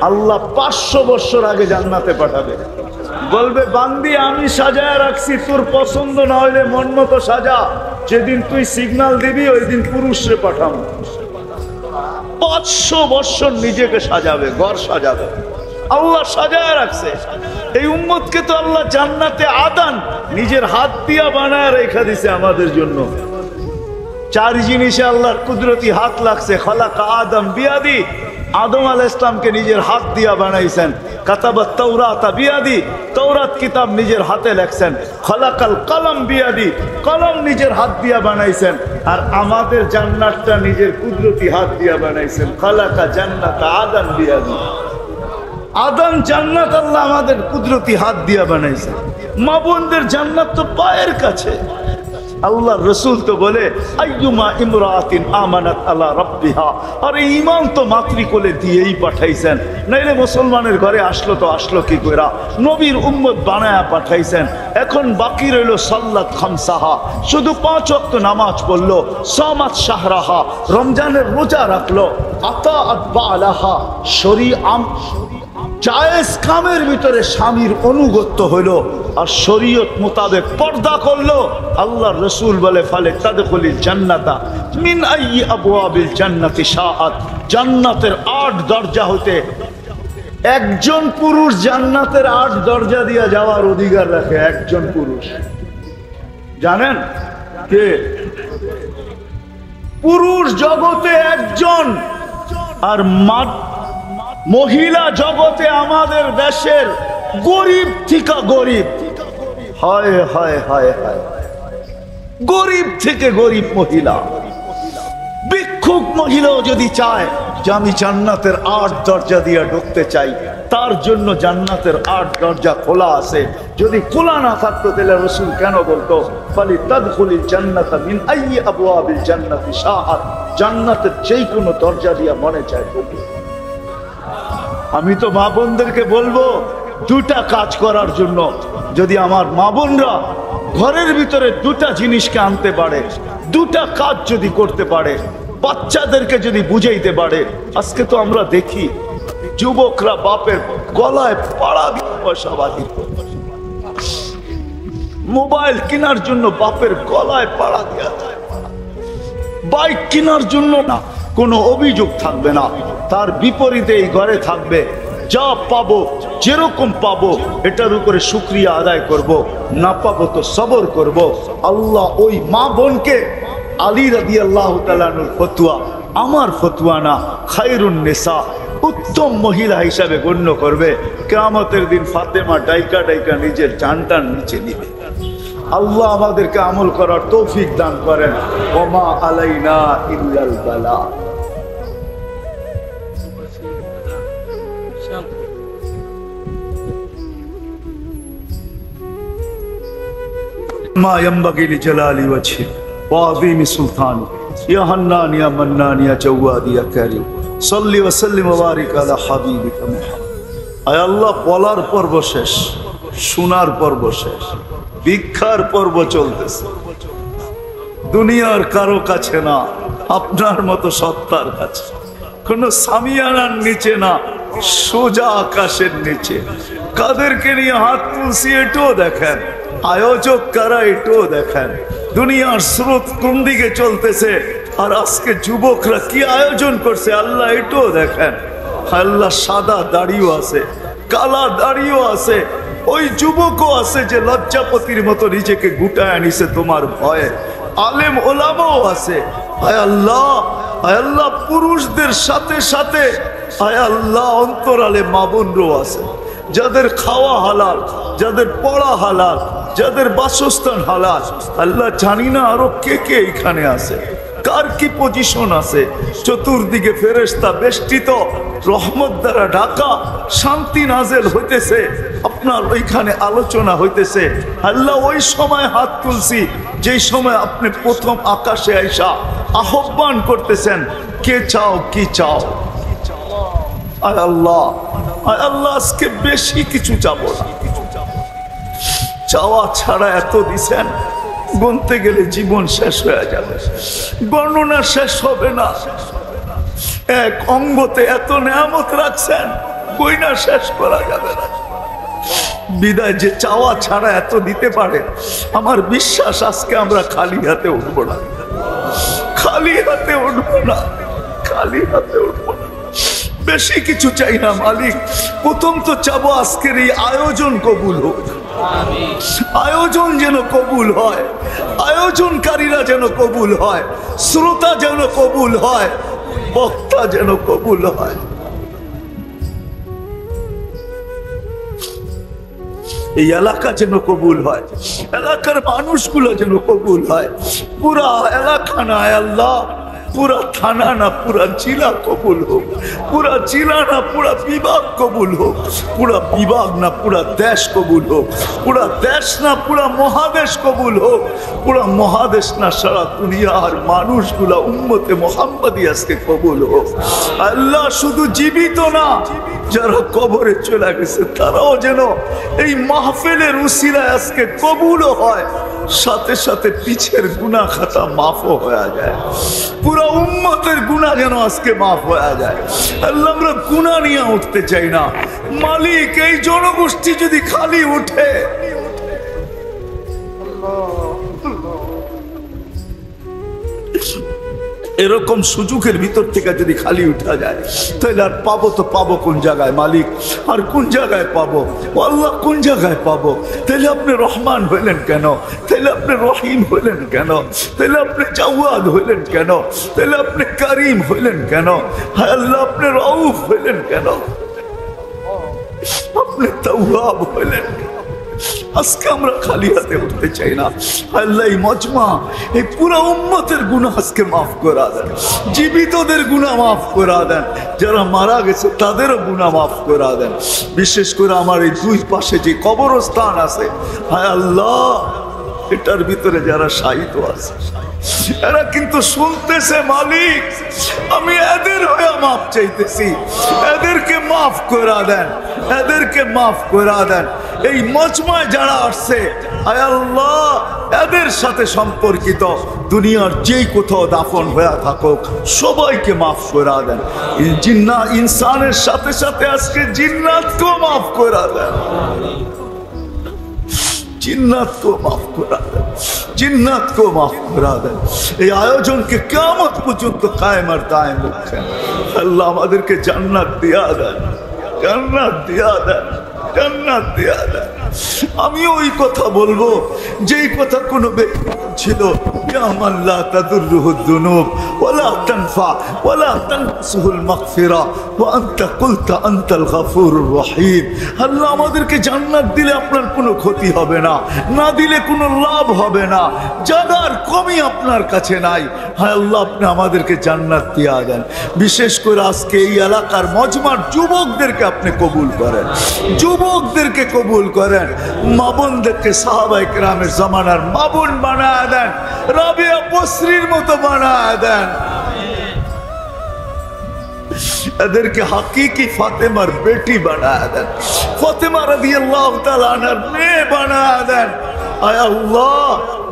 আল্লাহ 500 বছর আগে জান্নাতে পাঠাবে, বলবে বান্দি আমি সাজায় রাখছি, তোর পছন্দ না হইলে মন মতো সাজা, যেদিন তুই সিগন্যাল দিবি ওই দিন পুরুষরে পাঠাবো। 500 বছর নিজেকে সাজাবে, ঘর সাজাবে, আল্লাহ সাজায় রাখছে। এই উম্মতকে তো আল্লাহ জান্নাতে আদান নিজের হাত দিয়া বানায় রেখা দিছে আমাদের জন্য। 4 জিনিসে আল্লাহর কুদরতি হাত লাগছে। খালাকা আদম বিয়াদি, আদম আলাইহিস সালামকে নিজের হাত দিয়া বানাইছেন। কাতাবাত তাওরাতা বিয়াদি, তাওরাত কিতাব নিজের হাতে লেখছেন। খালাকাল কলম বিয়াদি, কলম নিজের হাত দিয়া বানাইছেন। আর আমাদের জান্নাতটা নিজের কুদরতি হাত দিয়া বানাইছেন। খালাকা জান্নাত আদম বিয়াদি, আদম জান্নাত আল্লাহ আমাদের কুদরতি হাত দিয়া বানাইছে। মা বোনদের জান্নাত তো পায়ের কাছে। আল্লাহ রসুল তো বলে আইয়ুমা ইমরাতিন আমানাত আলা রাব্বিহা, আর এই ঈমান তো মাতৃকোলে দিয়েই পাঠাইছেন, নাইলে মুসলমানের ঘরে আসলো তো আসলো কি কইরা? নবীর উম্মত বানায়া পাঠাইছেন। এখন বাকি রইল সাল্লাত খামসাহা, শুধু 5 ওয়াক্ত নামাজ পড়লো, সামাত শাহরাহা, রমজানের রোজা রাখলো, আতাআত বালাহা, শরীআম জায়েজ কামের ভিতরে স্বামীর অনুগত্য হইল, আর শরীয়ত মোতাবেক পর্দা করলো। আল্লাহর রাসূল বলে ফালে তাদখুলিল জান্নাতা মিন আইয়ি আবওয়াবিল জান্নাতি শাআত, জান্নাতের 8 দরজা হতে একজন পুরুষ জান্নাতের 8 দরজা দিয়ে যাওয়ার অধিকার রাখে। একজন পুরুষ, জানেন কে? পুরুষ জগতে একজন, আর মহিলা জগতে আমাদের দেশের গরিব থেকে গরিব। হায় হায় হায় হায়, গরিব থেকে গরিব মহিলা। ভিক্ষুক মহিলাও যদি চায় যে আমি জান্নাতের 8 দরজা দিয়ে ঢুকতে চাই, তার জন্য জান্নাতের 8 দরজা খোলা আছে। যদি খোলা না থাকতো তাহলে রাসূল কেন বলতো ফালি তাদখুলিল জান্নাতা মিন আইয়ি আবওয়াবিল জান্নাতি শাআত, জান্নাতের যেই কোনো দরজা দিয়ে মনে চায় ঢুকো। আমি তো মা বোনদেরকে বলবো 2টা কাজ করার জন্য। যদি আমার মা বোনরা ঘরের ভিতরে 2টা জিনিসকে আনতে পারে, 2টা কাজ যদি করতে পারে, বাচ্চাদেরকে যদি বুঝাইতে পারে। আজকে তো আমরা দেখি যুবকরা বাপের গলায় পাড়া দিয়ে পয়সা বাঁধি, মোবাইল কেনার জন্য বাপের গলায় পাড়া দেওয়া যায়, বাইক কেনার জন্য না কোনো অভিযোগ থাকবে না, তার বিপরীতে এই ঘরে থাকবে যা পাবো যেরকম পাবো এটার উপরে শুকরিয়া আদায় করব, না পাবো তো সবর করব। আল্লাহ ওই মা বোনকে আলী রাদিয়াল্লাহু তাআলা আনহুর ফতোয়া, আমার ফতোয়া না, খায়রুন নিসা, উত্তম মহিলা হিসাবে গণ্য করবে। কিয়ামতের দিন ফাতেমা ডাইকা ডাইকা নিজের জানটা নিচে নিবে। আল্লাহ আমাদেরকে আমল করার তৌফিক দান করেন। ওমা আলাইনা ইল্লাল বালা। মা ইয়ামবাগি লিজালালি ওয়াজহি ওয়া আযীমি সুলতানি ইয়া হান্নান ইয়া মান্নান ইয়া জাওয়াদ ইয়া কারীম সাল্লি ওয়া সাল্লিম ওয়া বারিক আলা হাবিবিকা মুহাম্মদ। আয় আল্লাহ, বলার পর্ব শেষ, শোনার পর্ব শেষ, ভিক্ষার পর্ব চলতেছে। দুনিয়ার কারো কাছে না, আপনার মতো সত্তার কাছে। কোন সামিয়ানার নিচে না, সোজা আকাশের নিচে। কাদেরকে নিয়ে হাত তুলছি এটাও দেখেন, আয়োজক কারা এটাও দেখেন। দুনিয়ার স্রোত কোন দিকে চলতেছে আর আজকে যুবকরা কি আয়োজন করছে আল্লাহ এটাও দেখেন। আল্লাহ সাদা দাড়িও আছে, কালা দাড়িও আছে, ওই যুবকও আছে যে লজ্জাপতির মতো নিজেকে গুটায় আনিছে তোমার ভয়ে। আলেম ওলামাও আছে। আয় আল্লাহ, আয় আল্লাহ, পুরুষদের সাথে সাথে আয় আল্লাহ অন্তরালে মা বোনরও আছে, যাদের খাওয়া হালাল, যাদের পড়া হালাল, যাদের বাসস্থান হালাল। আল্লাহ জানি না আরো কে কে এখানে আছে, কার কি পজিশন আছে। চতুর্দিকে ফেরেশতা বেষ্টিত, রহমত দ্বারা ঢাকা, শান্তি নাজেল হইতেছে, আপনার ওইখানে আলোচনা হইতেছে। আল্লাহ ওই সময় হাত তুলছি যেই সময় আপনি প্রথম আকাশে আইসা আহ্বান করতেছেন, কে চাও কি চাও। আয় আল্লাহ, আয় আল্লাহ, আজকে বেশি কিছু চাবো না, চাওয়া ছাড়া এত দিছেন, গুনতে গেলে জীবন শেষ হয়ে যাবে, গণনা শেষ হবে না। এক অঙ্গতে এত নেয়ামত রাখছেন, কইনা শেষ করা যাবে না। বিদায় যে চাওয়া ছাড়া এত দিতে পারে, আমার বিশ্বাস আজকে আমরা খালি হাতে উঠবো না, খালি হাতে উঠবো না, খালি হাতে উঠবো না। বেশি কিছু চাই না মালিক, প্রথম তো চাবো আজকের এই আয়োজন কবুল হোক, আয়োজন যেন কবুল হয়, আয়োজনকারীরা যেন কবুল হয়, শ্রোতা যেন কবুল হয়, বক্তা যেন কবুল হয়। এই এলাকা যেন কবুল হয়, এলাকার মানুষগুলো যেন কবুল হয়। পুরা এলাকা না আল্লাহ, পুরা থানা না পুরা জেলা কবুল হোক, পুরা জেলা না পুরা বিভাগ কবুল হোক, পুরা বিভাগ না পুরা দেশ কবুল হোক, পুরা দেশ না পুরা মহাদেশ কবুল হোক, পুরা মহাদেশ না সারা দুনিয়ার মানুষগুলা উম্মতে মুহাম্মাদি আজকে কবুল হোক। আল্লাহ শুধু জীবিত না, যারা কবরে চলে গেছে তারাও যেন এই মাহফিলের উসিলায় আজকে কবুলও হয়, সাথে সাথে পিছের গুনাহ খাতা মাফও হয়ে যায়, পুরো উম্মতের গুনাহ যেন আজকে মাফ হয়ে যায়। আল্লাহ, আমরা গুনাহ নিয়ে উঠতে চাই না মালিক। এই জনগোষ্ঠী যদি খালি উঠে, এরকম সুযোগের ভিতর থেকে যদি খালি উঠা যায়, তাহলে আর পাবো তো পাবো কোন জায়গায় মালিক, আর কোন জায়গায় পাবো আল্লাহ, কোন জায়গায় পাবো? তাহলে আপনি রহমান হইলেন কেন? তাহলে আপনি রহিম হইলেন কেন? তাহলে আপনি জাওয়াদ হইলেন কেন? তাহলে আপনি করিম হইলেন কেন? হায় আল্লাহ, আপনি রউফ হইলেন কেন? আপনি তাওয়াব হইলেন কেন? আজকে আমরা খালি হাতে উঠতে চাই না। আল্লাহ, এই মজমা, এই পুরো উম্মতের গুনাহ আজকে মাফ করা দেন, জীবিতদের গুনাহ মাফ করা দেন, যারা মারা গেছে তাদেরও গুনাহ মাফ করা দেন। বিশেষ করে আমার এই দুই পাশে যে কবরস্থান আছে, হায় আল্লাহ, এটার ভিতরে যারা শাহিদ আছে এরা কিন্তু শুনতেছে মালিক, আমি এদের হয়ে মাফ চাইতেছি, এদেরকে মাফ করা দেন, এদেরকে মাফ করা দেন। এই মজমায় যারা আসছে আয় আল্লাহ, এদের সাথে সম্পর্কিত দুনিয়ার যেই কোথাও দাফন হয়ে থাকুক সবাইকে মাফ করা দেন। জিন্না ইনসানের সাথে সাথে আজকে জিন্নাতকেও মাফ করা দেন, জিন্নাতকেও মাফ করা দেন, জিন্নাতকেও মাফ করা দেন। এই আয়োজনকে কিয়ামত পর্যন্ত কায়েম আর দায়েম রাখেন। আল্লাহ, আমাদেরকে জান্নাত দিয়া দেন, জান্নাত দিয়া দেন, জান্নাত দিয়া দেন। আমি ওই কথা বলবো যেই কথা কোনো ব্যক্তি ছিল, ইয়া মান লা তাদুররুহু যুনুব ওয়ালা তানফা ওয়ালা তানসুহুল মাগফিরা ওয়া আনতা কুলতা আনতাল গফুরুর রহিম। আল্লাহ আমাদেরকে জান্নাত দিলে আপনার কোনো ক্ষতি হবে না, না দিলে কোনো লাভ হবে না, জাগার কমই আপনার কাছে নাই। হায় আল্লাহ, আপনি আমাদেরকে জান্নাত দিয়া দেন। বিশেষ করে আজকে এই এলাকার মজমার যুবকদেরকে আপনি কবুল করেন, যুবকদেরকে কবুল করেন, মা বোনদেরকে সাহাবায়ে কেরামের জামানার মা বোন বানায় দেন, রাবিয়া বসরির মতো বানায় দেন, এদেরকে হাকিকি ফাতেমার বেটি বানায় দেন, ফাতেমা রাদিয়াল্লাহু তাআলা আনহার মেয়ে বানায় দেন। আয় আল্লাহ,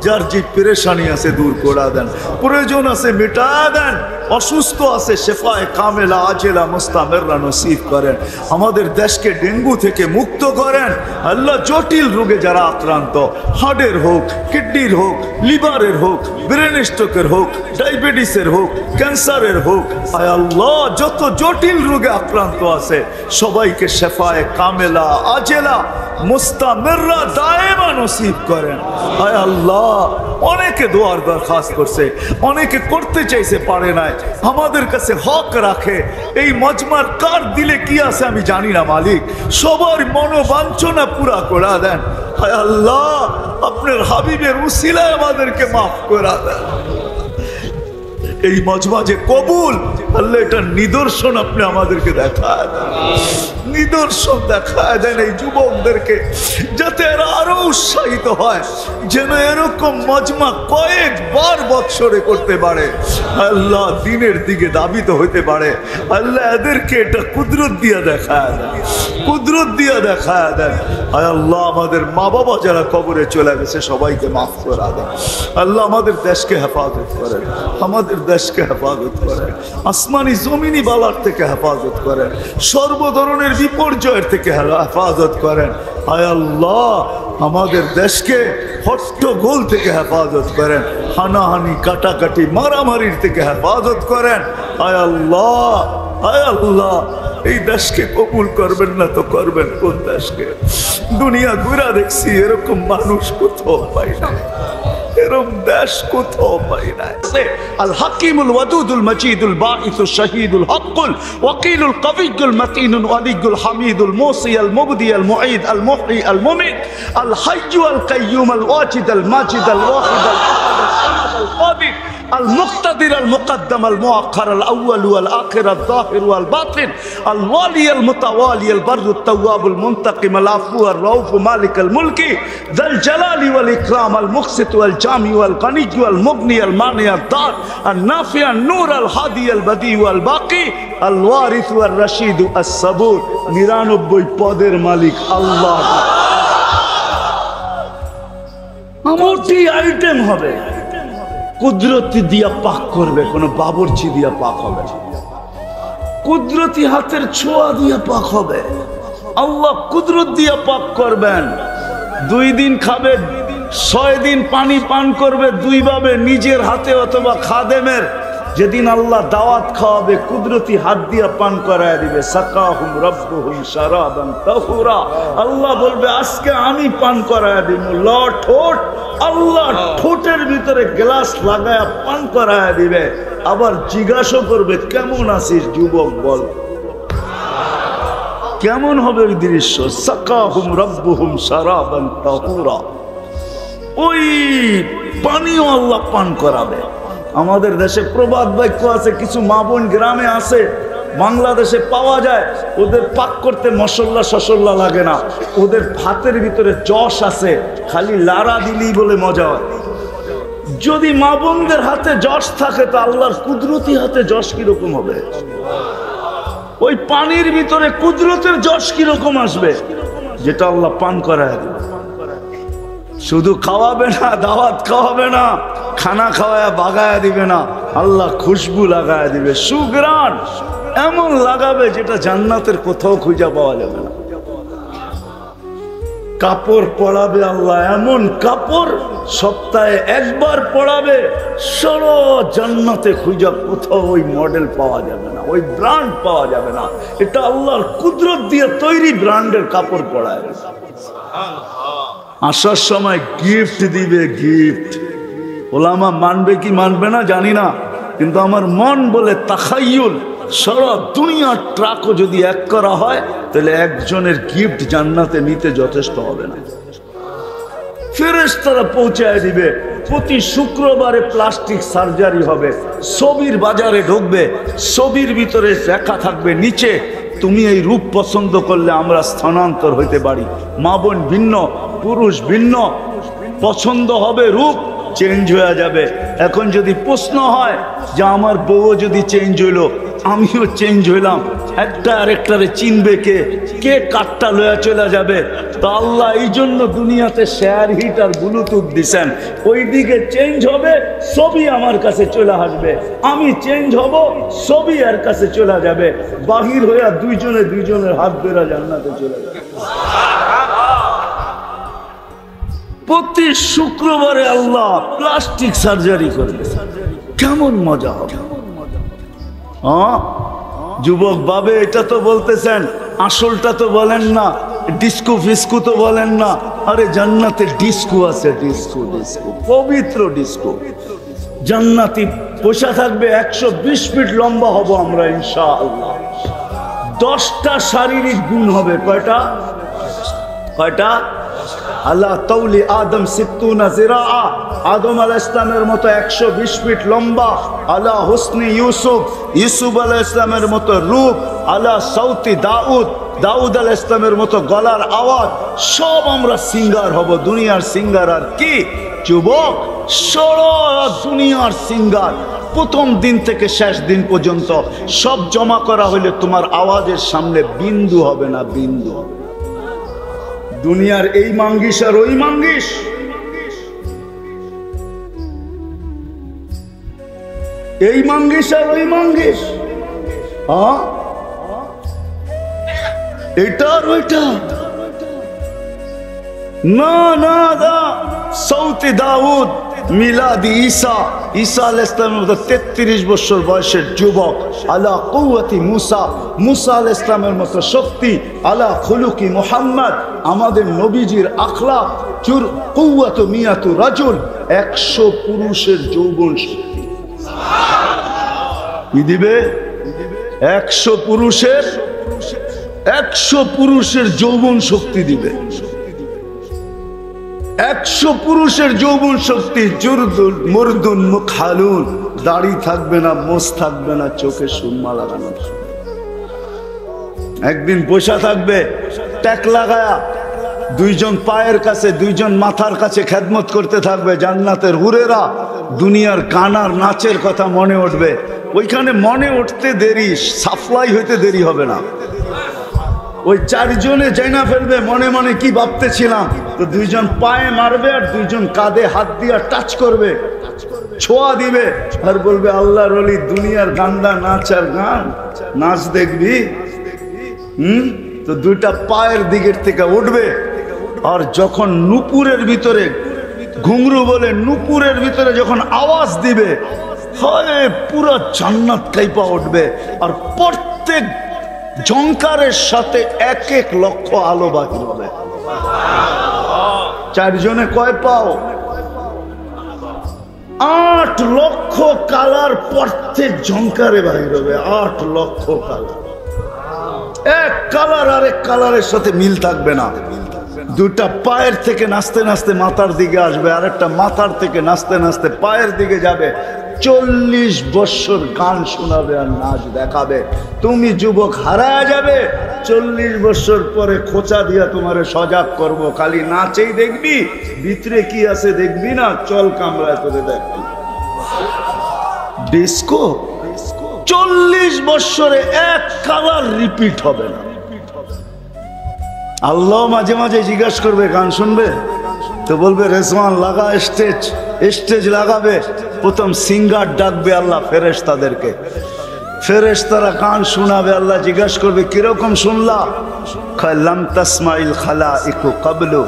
যার যে পেরেশানি আছে দূর করে দেন, প্রয়োজন আছে মিটা দেন, অসুস্থ আছে শেফায়ে কামেলা আজেলা মুস্তামিররা নসিব করেন। আমাদের দেশকে ডেঙ্গু থেকে মুক্ত করেন আল্লাহ। জটিল রোগে যারা আক্রান্ত, হার্টের হোক, কিডনির হোক, লিভারের হোক, ব্রেন স্ট্রোকের হোক, ডায়াবেটিসের হোক, ক্যান্সারের হোক, আয় আল্লাহ যত জটিল রোগে আক্রান্ত আছে সবাইকে শেফায়ে কামেলা আজেলা মুস্তামিররা দায়েমা নসিব করেন। আয় আল্লাহ, অনেকে দোয়ার দরখাস্ত করছে, অনেকে করতে চাইছে পারে নাই। আমাদের কাছে হক রাখে, এই মজমার কার দিলে কি আছে আমি জানি না মালিক, সবার মনোবাঞ্ছনা পুরা করে দেন। হায় আল্লাহ, আপনার হাবিবের উসিলায় আমাদেরকে মাফ করে দেন। এই মজমা যে কবুল, আল্লাহ এটার নিদর্শন আপনি আমাদেরকে দেখায় দেন, নিদর্শন দেখায় দেন এই যুবকদেরকে, যাতে এরা আরো উৎসাহিত হয়, যেন এরকম মজমা কয়েকবার বৎসরে করতে পারে। আল্লাহ দিনের দিকে দাবিত হইতে পারে। আল্লাহ এদেরকে এটা কুদরত দিয়া দেখায় দেন, কুদরত দিয়া দেখায় দেন। আয় আল্লাহ, আমাদের মা বাবা যারা কবরে চলে গেছে সবাইকে মাফ করে দেন। আল্লাহ আমাদের দেশকে হেফাজত করেন, আমাদের দেশকে হেফাজত করেন, আসমানি জমিনি বালার থেকে হেফাজত করেন, সর্ব ধরনের বিপর্যয়ের থেকে হেফাজত করেন। আয় আল্লাহ, আমাদের দেশকে হট্টগোল থেকে হেফাজত করেন, হানাহানি কাটাকাটি মারামারির থেকে হেফাজত করেন। আয় আল্লাহ, আয় আল্লাহ, এই দেশকে কবুল করবেন না তো করবেন কোন দেশকে? দুনিয়া ঘুরা দেখছি, এরকম মানুষ কোথাও পাই না, এরকম দেশ কোথাও পাই না। আল হাকিমুল ওয়াদুদুল মাজিদুল বাঈসুল শাহীদুল হকুল ওয়াকিলুল কবিয়্যুল মাতিনুল ওয়ালিয়্যুল হামিদুল মুসি আল মুবদি আল মুঈদ আল মুহয়ি আল মুমিত আল হাইয়্যু আল কাইয়্যুম আল ওয়াজিদ আল মাজিদ আল ওয়াহিদ আল আহাদ আল সামাদ আল কাদির المقتدر المقدم المؤخر الأول والآخر الظاهر والباطن الوالي المتوالي البر التواب المنتقم العفو الرؤوف مالك الملك ذا الجلال والإكرام المقسط والجامع والغني والمغني المانع الضار النافع النور الهادي البديع والباقي الوارث والرشيد الصبور 99 পদের মালিক আল্লাহ। আমটি আইটেম হবে, কুদরতি দিয়া পাক করবে, কোন বাবরচি দিয়া পাক হবে, কুদরতি হাতের ছোঁয়া দিয়া পাক হবে। আল্লাহ কুদরত দিয়া পাক করবেন। 2 দিন খাবে, 6 দিন পানি পান করবে 2 ভাবে, নিজের হাতে অথবা খাদেমের। যেদিন আল্লাহ দাওয়াত খাওয়াবে কুদরতি হাত দিয়া পান করায় দিবে। সাকাহুম রাব্বুহুম শারাবান তাহুরা, আল্লাহ বলবে আজকে আমি পান করায় দিব। ঠোঁট, আল্লাহ ঠোঁটের ভিতরে গ্লাস লাগায়া পান করায় দিবে। আবার জিজ্ঞাসা করবে কেমন আছিস যুবক, বল কেমন হবে ওই দৃশ্য। সাকাহুম রাব্বুহুম শারাবান তাহুরা, ওই পানিও আল্লাহ পান করাবে। আমাদের দেশে প্রবাদ বাক্য আছে, কিছু মা বোন গ্রামে আছে, বাংলাদেশে পাওয়া যায়, ওদের পাক করতে মশলা শসল্লা লাগে না, ওদের হাতের ভিতরে যশ আছে, খালি লাড়া দিলেই বলে মজা হয়। যদি মা বোনদের হাতে যশ থাকে তো আল্লাহর কুদরতি হাতে যশ কিরকম হবে? ওই পানির ভিতরে কুদরতের যশ কিরকম আসবে? যেটা আল্লাহ পান করায় দিবে। শুধু খাওয়াবে না, দাওয়াত খাওয়াবে না, খানা খাওয়ায় বাগায় দিবে না, আল্লাহ খুশবু লাগায় দিবে, সুগ্রাণ এমন লাগাবে যেটা জান্নাতের কোথাও খুঁজে পাওয়া যাবে না। কাপড় পরাবে আল্লাহ, এমন কাপড় সপ্তাহে একবার পড়াবে, সারা জান্নাতে খুঁজা কোথাও ওই মডেল পাওয়া যাবে না, ওই ব্র্যান্ড পাওয়া যাবে না। এটা আল্লাহর কুদরত দিয়ে তৈরি ব্র্যান্ডের কাপড় পরায়। আসার সময় গিফট দিবে, গিফট। ওলামা মানবে কি মানবে না জানি না, কিন্তু আমার মন বলে তাখাইয়ুল, সারা দুনিয়ার ট্রাকও যদি এক করা হয় তাহলে একজনের গিফট জান্নাতে নিতে যথেষ্ট হবে না। ফেরেশতারা পৌঁছায় দিবে। প্রতি শুক্রবারে প্লাস্টিক সার্জারি হবে, ছবির বাজারে ঢুকবে, ছবির ভিতরে লেখা থাকবে নিচে, তুমি এই রূপ পছন্দ করলে আমরা স্থানান্তর হইতে পারি। মা বোন ভিন্ন, পুরুষ ভিন্ন, পছন্দ হবে, রূপ চেঞ্জ হয়ে যাবে। এখন যদি প্রশ্ন হয় যে আমার বউ যদি চেঞ্জ হইলো, আমিও চেঞ্জ হইলাম, একটা আরেকটারে চিনবে কে? কে কাঠটা লয়া চলে যাবে? তো আল্লাহ এই জন্য দুনিয়াতে শেয়ার হিট আর ব্লুটুথ দিছেন। ওই দিকে চেঞ্জ হবে, ছবি আমার কাছে চলে আসবে, আমি চেঞ্জ হব, ছবি এর কাছে চলে যাবে, বাহির হইয়া দুইজনে দুইজনের হাত ধরে জান্নাতে চলে যাবে। প্রতি শুক্রবারে আল্লাহ প্লাস্টিক সার্জারি করবে, কেমন মজা হবে। যুবক ভাবে এটা তো বলতেছেন, আসলটা তো বলেন না, ডিস্কো ফিস্কো তো বলেন না। আরে জান্নাতে ডিস্কো আছে, ডিস্কো, ডিস্কো, পবিত্র ডিস্কো। জান্নাতি বসা থাকবে, 120 ফিট লম্বা হব আমরা ইনশাআল্লাহ। 10টা শারীরিক গুণ হবে। কয়টা? কয়টা? আল্লাহ তৌলি আদম 60 জিরা, আদম আলাইহিস সালামের মতো 120 ফিট লম্বা। আল্লাহ হুসনি ইউসুফ, ইউসুফ আলাইহিস সালামের মতো রূপ। আল্লাহ সৌতি দাউদ, দাউদ আলাইহিস সালামের মতো গলার আওয়াজ। সব আমরা সিঙ্গার হব, দুনিয়ার সিঙ্গার। আর কি যুবক, সারা দুনিয়ার সিঙ্গার। প্রথম দিন থেকে শেষ দিন পর্যন্ত সব জমা করা হইলে তোমার আওয়াজের সামনে বিন্দু হবে না, বিন্দু। দুনিয়ার এই মাঙ্গিস আর ওই মাঙ্গিস, এই মাঙ্গিস আর ওই মাঙ্গিস, এটা আর ওইটা না, না, না। সৌতি দাউদ, মিলাদি ঈসা, ঈসা আলাইহিস সালামের মতো 33 বছর বয়সের যুবক। আলা কুওয়াতি মুসা, মুসা আলাইহিস সালামের মতো শক্তি। আলা খুলুকি মুহাম্মদ, আমাদের নবীজির আখলাক। চুর কুওয়াতু মিয়াতু রাজুল, 100 পুরুষের যৌবন শক্তি। কি দিবে? 100 পুরুষের, 100 পুরুষের যৌবন শক্তি দিবে। 100 পুরুষের যৌবন শক্তি। জুরদুল মুরদুন মুখালুন, দাড়ি থাকবে না, মোছ থাকবে না, চোখে সুরমা লাগানো। একদিন বসা থাকবে ট্যাক লাগায়া, দুইজন পায়ের কাছে, দুইজন মাথার কাছে খেদমত করতে থাকবে। জান্নাতের হুরেরা, দুনিয়ার গানার নাচের কথা মনে উঠবে। ওইখানে মনে উঠতে দেরি, সাপ্লাই হইতে দেরি হবে না। ওই 4 জনে জানা ফেলবে মনে মনে কি ভাবতেছিলাম। তো দুইজন পায়ে মারবে আর দুইজন কাঁধে হাত দিয়ে টাচ করবে, ছোঁয়া দিবে, আর বলবে আল্লাহর ওলি, দুনিয়ার গান্দা নাচ আর গান, নাচ দেখবি? তো দুইটা পায়ের দিকের থেকে উঠবে। আর যখন নুপুরের ভিতরে, ঘুংরু বলে, নুপুরের ভিতরে যখন আওয়াজ দিবে, হয় পুরো জান্নাত কাইপা উঠবে। আর প্রত্যেক ঝংকারের সাথে 1-1 লক্ষ আলো বাহির হবে। 4 জনে কয় পাও? 8 লক্ষ কালার প্রত্যেক ঝংকারে বাহির হবে। 8 লক্ষ কালার, এক কালার আরেক কালারের সাথে মিল থাকবে না। দুটা পায়ের থেকে নাচতে নাচতে মাথার দিকে আসবে, আরেকটা মাথার থেকে নাচতে নাচতে পায়ের দিকে যাবে। 40 বছর গান শোনাবে আর নাচ দেখাবে। তুমি যুবক হারায় যাবে। 40 বছর পরে খোঁচা দিয়া তোমারে সজাগ করব, খালি নাচেই দেখবি, ভিতরে কি আছে দেখবি না। চল কামরায় তোরে দেখবি। ডিস্কো 40 বছরে এক কালার রিপিট হবে না। আল্লাহ মাঝে মাঝে জিজ্ঞাসা করবে, গান শুনবে? তো বলবে রেজওয়ান লাগা স্টেজ, স্টেজ লাগাবে। প্রথম সিঙ্গার ডাকবে আল্লাহ ফেরেশতাদেরকে, ফেরেশতারা গান শোনাবে। আল্লাহ জিজ্ঞাসা করবে কিরকম শুনলা? লাম তাসমাইল খালাইকু ক্বাবলু,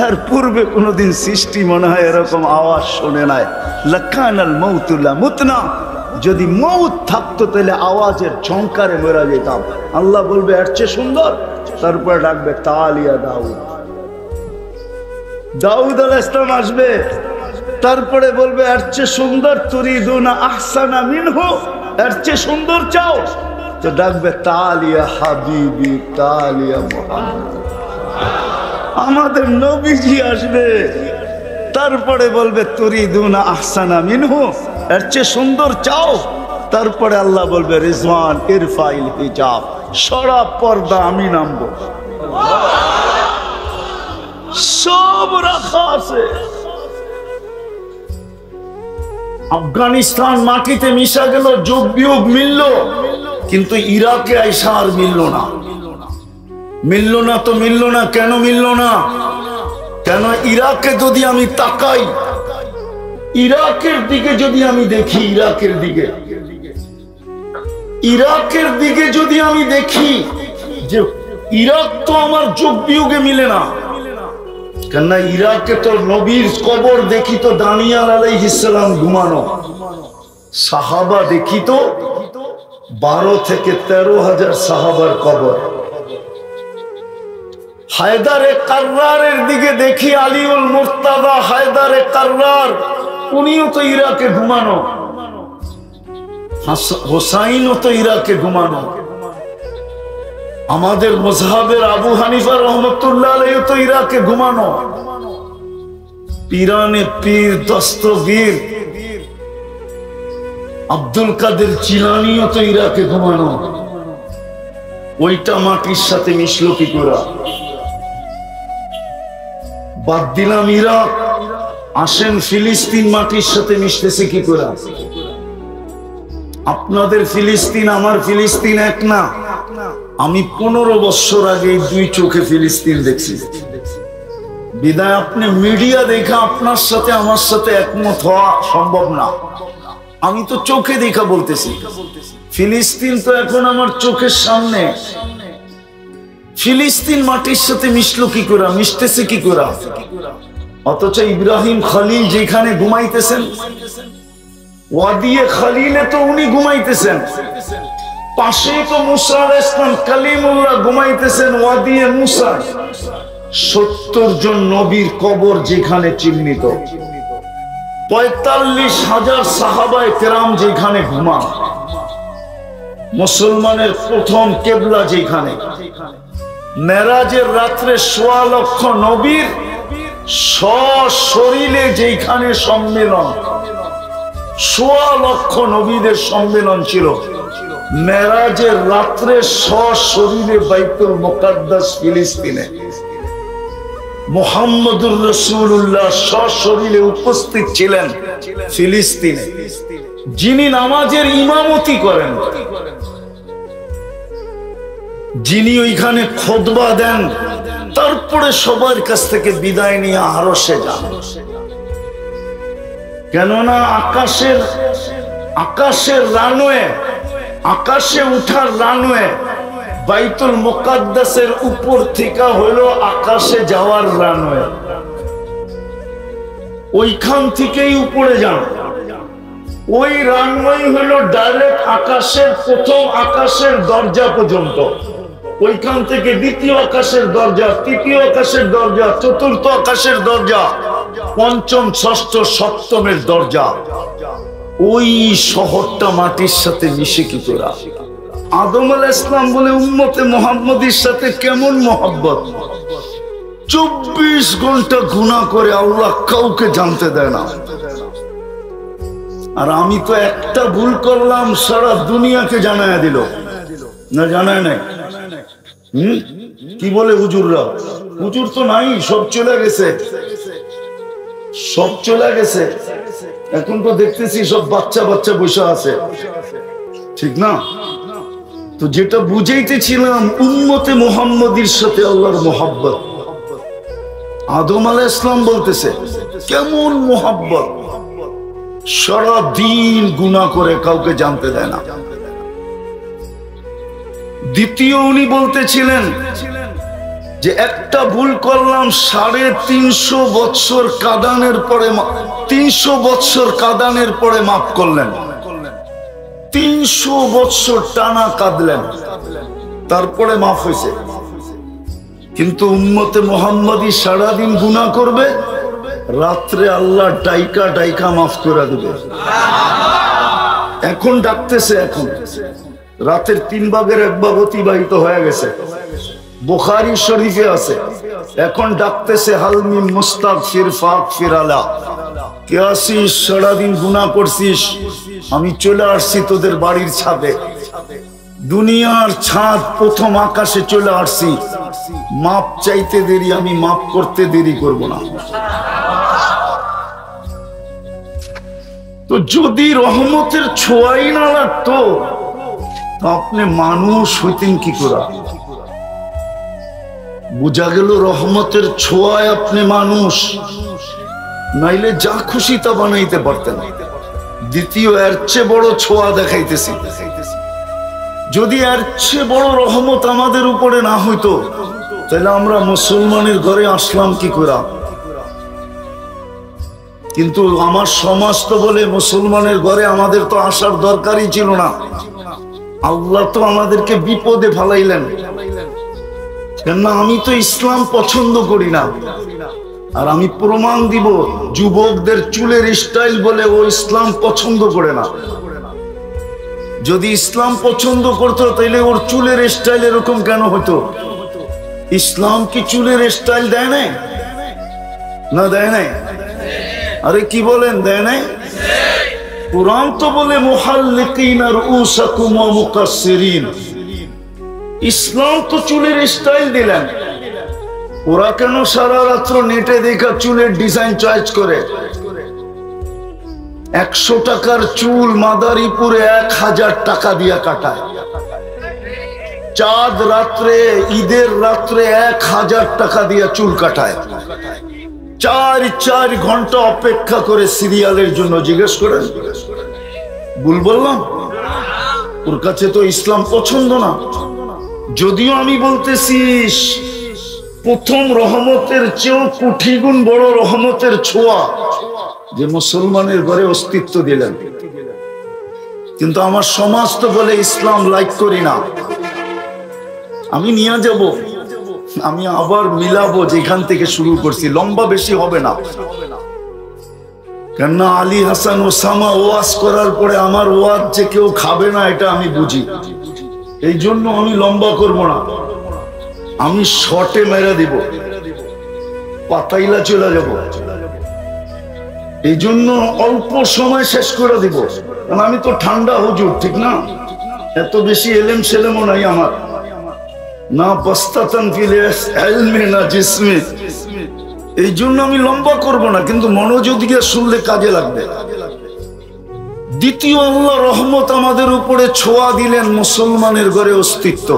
এর পূর্বে কোনোদিন সৃষ্টি মনে হয় এরকম আওয়াজ শোনে নাই। লাকানাল মাউতুল্লা মুতনা, যদি মৌত থাকতো তাহলে আওয়াজের ঝংকারে মরা যেতাম। আল্লাহ বলবে এর চেয়ে সুন্দর, তারপরে ডাকবে তালিয়া দাউদ। দাউদ আলাইহিস সালাম আসবে, তারপরে বলবে এর চেয়ে সুন্দর, তুরিদুনা আহসানা মিনহু, এর চেয়ে সুন্দর চাও, তো ডাকবে তালিয়া হাবিবি তালিয়া মুহাম্মদ। আমাদের নবীজি আসবে, তারপরে বলবে তুরিদুনা আহসানা মিনহু, এর চেয়ে সুন্দর চাও, তারপরে আল্লাহ বলবে রিজওয়ান ইরফাইল হিজাব, সরা পর্দা আমি নামবো। সব রাখা আছে। আফগানিস্তান মাটিতে মিশা গেল, যোগ বিয়োগ মিলল, কিন্তু ইরাকে আইসা আর মিলল না। মিলল না তো মিলল না, কেন মিলল না? কেন ইরাকে যদি আমি তাকাই, ইরাকের দিকে যদি আমি দেখি, ইরাকের দিকে যদি আমি দেখি যে ইরাক তো আমার যোগ বিয়োগে মিলে না। কেননা ইরাকে তো নবীর কবর দেখি তো দানিয়াল আলাইহিস সালাম ঘুমানো, সাহাবা দেখি তো 12 থেকে 13,000 সাহাবার কবর। হায়দারে কাররারের দিকে দেখি আলীউল মুর্তাদা হায়দারে কাররার, উনিও তো ইরাকে ঘুমানো, হোসাইনও তো ইরাকে ঘুমানো। আমাদের মযহাবের আবু হানিফা রহমতুল্লাহ আলাইহি তো ইরাকে ঘুমানো। পীরানে পীর দস্তগীর আব্দুল কাদের জিলানীও তো ইরাকে ঘুমানো। ওইটা মাটির সাথে মিশলো কি করে? বাদ দিলাম ইরাক, আসেন ফিলিস্তিন মাটির সাথে মিশতেছে কি করে? আপনাদের ফিলিস্তিন আমার ফিলিস্তিন এক না। আমি 15 বছর আগে 2 চোখে ফিলিস্তিন দেখছি। বিদায় আপনি মিডিয়া দেখা আপনার সাথে আমার সাথে একমত হওয়া সম্ভব না। আমি তো চোখে দেখা বলতেছি, ফিলিস্তিন তো এখন আমার চোখের সামনে। ফিলিস্তিন মাটির সাথে মিশলো কি করে, মিশতেছে কি করে? অথচ ইব্রাহিম খলিল যেখানে ঘুমাইতেছেন, ওয়াদিয়ে খলিলে তো উনি ঘুমাইতেছেন, পাশে তো মুসা আলাইহিস সালাম কালিমুল্লাহ ঘুমাইতেছেন ওয়াদিয়ে মুসা। 70 জন নবীর কবর যেখানে চিহ্নিত, 45,000 সাহাবায়ে কেরাম যেখানে ঘুমান, মুসলমানের প্রথম কেবলা যেখানে, মেরাজের রাত্রে 1.25 লক্ষ নবীর সশরীরে যেখানে সম্মেলন, 1.25 লক্ষ নবীদের সম্মেলন ছিল। মেরাজের রাত্রে সশরীরে বাইতুল মুকাদ্দাস ফিলিস্তিনে মুহাম্মদুর রাসূলুল্লাহ সশরীরে উপস্থিত ছিলেন ফিলিস্তিনে। যিনি নামাজের ইমামতি করেন, যিনি ওইখানে খুতবা দেন, তারপরে সবার কাছ থেকে বিদায় নিয়ে আরশে যান। কেননা আকাশের রানওয়ে, আকাশে উঠার রানওয়ে বাইতুল মুকাদ্দাসের উপর থেকে হলো আকাশে যাওয়ার রানওয়ে। ওইখান থেকেই উপরে যান। ওই রানওয়ে হলো ডাইরেক্ট আকাশের প্রথম আকাশের দরজা পর্যন্ত। ওইখান থেকে দ্বিতীয় আকাশের দরজা, তৃতীয় আকাশের দরজা, চতুর্থ আকাশের দরজা, পঞ্চম, ষষ্ঠ, সপ্তমের দরজা। ওই শহরটা মাটির সাথে মিশে কি করে? আদম আলাইহিস সালাম বলে উম্মতে মুহাম্মদীর সাথে কেমন মহব্বত, 24 ঘন্টা গুনাহ করে আল্লাহ কাউকে জানতে দেয় না। আর আমি তো একটা ভুল করলাম, সারা দুনিয়াকে জানায়া দিল না, জানায় নাই। কি বলে হুজুররা? হুজুর তো নাই, সব চলে গেছে, সব চলে গেছে। এখন তো দেখতেছি সব বাচ্চা বাচ্চা বসে আছে, ঠিক না? তো যেটা বুঝাইতেছিলাম, উম্মতে মুহাম্মদীর সাথে আল্লাহর মোহাব্বত। আদম আলাইহিস সালাম বলতেছে কেমন মোহাব্বত, সারা দিন গুনাহ করে কাউকে জানতে দেয় না। দ্বিতীয় উনি বলতেছিলেন যে একটা ভুল করলাম 350 বছর কাঁদানের পরে 300 বছর কাঁদানের পরে মাফ করলেন। 300 বছর টানা কাঁদলেন, তারপরে মাফ হয়েছে। কিন্তু উম্মতে মুহাম্মাদি সারাদিন গুনাহ করবে, রাত্রে আল্লাহ ডাইকা ডাইকা মাফ করে দেবে। এখন ডাকতেছে, এখন রাতের 3 ভাগের 1 ভাগ অতিবাহিত হয়ে গেছে, বুখারী শরীফে আছে। এখন ডাকতেছে হালমি মুস্তাগফির ফাগফির আলা, কে আসিস? সারাদিন গুনাহ করছিস, আমি চলে আসছি তোদের বাড়ির ছাদে, দুনিয়ার ছাদ প্রথম আকাশে চলে আসছি, মাপ চাইতে দেরি, আমি মাপ করতে দেরি করব না। তো যদি রহমতের ছোঁয়াই না লাগতো তো আপনি মানুষ হইতেন কি করে? বুঝা গেল রহমতের ছোঁয়ায় আপনি মানুষ, নাইলে যা খুশি তা বানাইতে পারতেন। দ্বিতীয়, এর চেয়ে বড় ছোঁয়া দেখাইতেছি, যদি এর চেয়ে বড় রহমত আমাদের উপরে না হইতো তাহলে আমরা মুসলমানের ঘরে আসলাম কি করে? কিন্তু আমার সমাজ তো বলে মুসলমানের ঘরে আমাদের তো আসার দরকারই ছিল না। আল্লাহ তো আমাদেরকে বিপদে ফেলাইলেন, কেননা আমি তো ইসলাম পছন্দ করি না। আর আমি প্রমাণ দিব, যুবকদের চুলের স্টাইল বলে ও ইসলাম পছন্দ করে না। যদি ইসলাম পছন্দ করতো তাইলে ওর চুলের স্টাইল এরকম কেন হতো? ইসলাম কি চুলের স্টাইল দেয় নাই? না দেয় নাই? আরে কি বলেন, দেয় নাই? কুরআন তো বলে মুহাল্লিকিনা রুউসাকুম ওয়া মুকাসসিরিন। ইসলাম তো চুলের স্টাইল দিলেন। ওরা কেন সারা রাত্র নেটে দেখা চুলের ডিজাইন চয়েস করে? 100 টাকার চুল মাদারীপুরে 1000 টাকা দিয়া কাটায়। চাঁদ রাত্রে, ঈদের রাত্রে 1000 টাকা দিয়া চুল কাটায়। 4 ঘন্টা অপেক্ষা করে সিরিয়ালের জন্য। জিজ্ঞেস করেন, ভুল বললাম? ওর কাছে তো ইসলাম পছন্দ না। যদিও আমি বলতেছি প্রথম রহমতের চেয়েও কোটি গুণ বড় রহমতের ছোঁয়া যে মুসলমানের ঘরে অস্তিত্ব দিলেন। কিন্তু আমার সমাজ তো বলে ইসলাম লাইক করি না। আমি নিয়ে যাব, আমি আবার মিলাবো যেখান থেকে শুরু করছি, লম্বা বেশি হবে না। কেননা আলী হাসান ওসামা ওয়াজ করার পরে আমার ওয়াজ যে কেউ খাবে না এটা আমি বুঝি, এই জন্য আমি লম্বা করব না, আমি শর্টে মেরে দিব, পাতাইলা চলে যাব। এই জন্য অল্প সময় শেষ করে দিব, কারণ আমি তো ঠান্ডা হুজুর, ঠিক না? এত বেশি এলেম সেলেমও নাই আমার, না বস্তাতান ফিল ইলমি না জিসমে। এই জন্য আমি লম্বা করব না, কিন্তু মনোযোগ দিয়ে শুনলে কাজে লাগবে। দ্বিতীয়, আল্লাহ রহমত আমাদের উপরে ছোঁয়া দিলেন, মুসলমানের ঘরে অস্তিত্ব।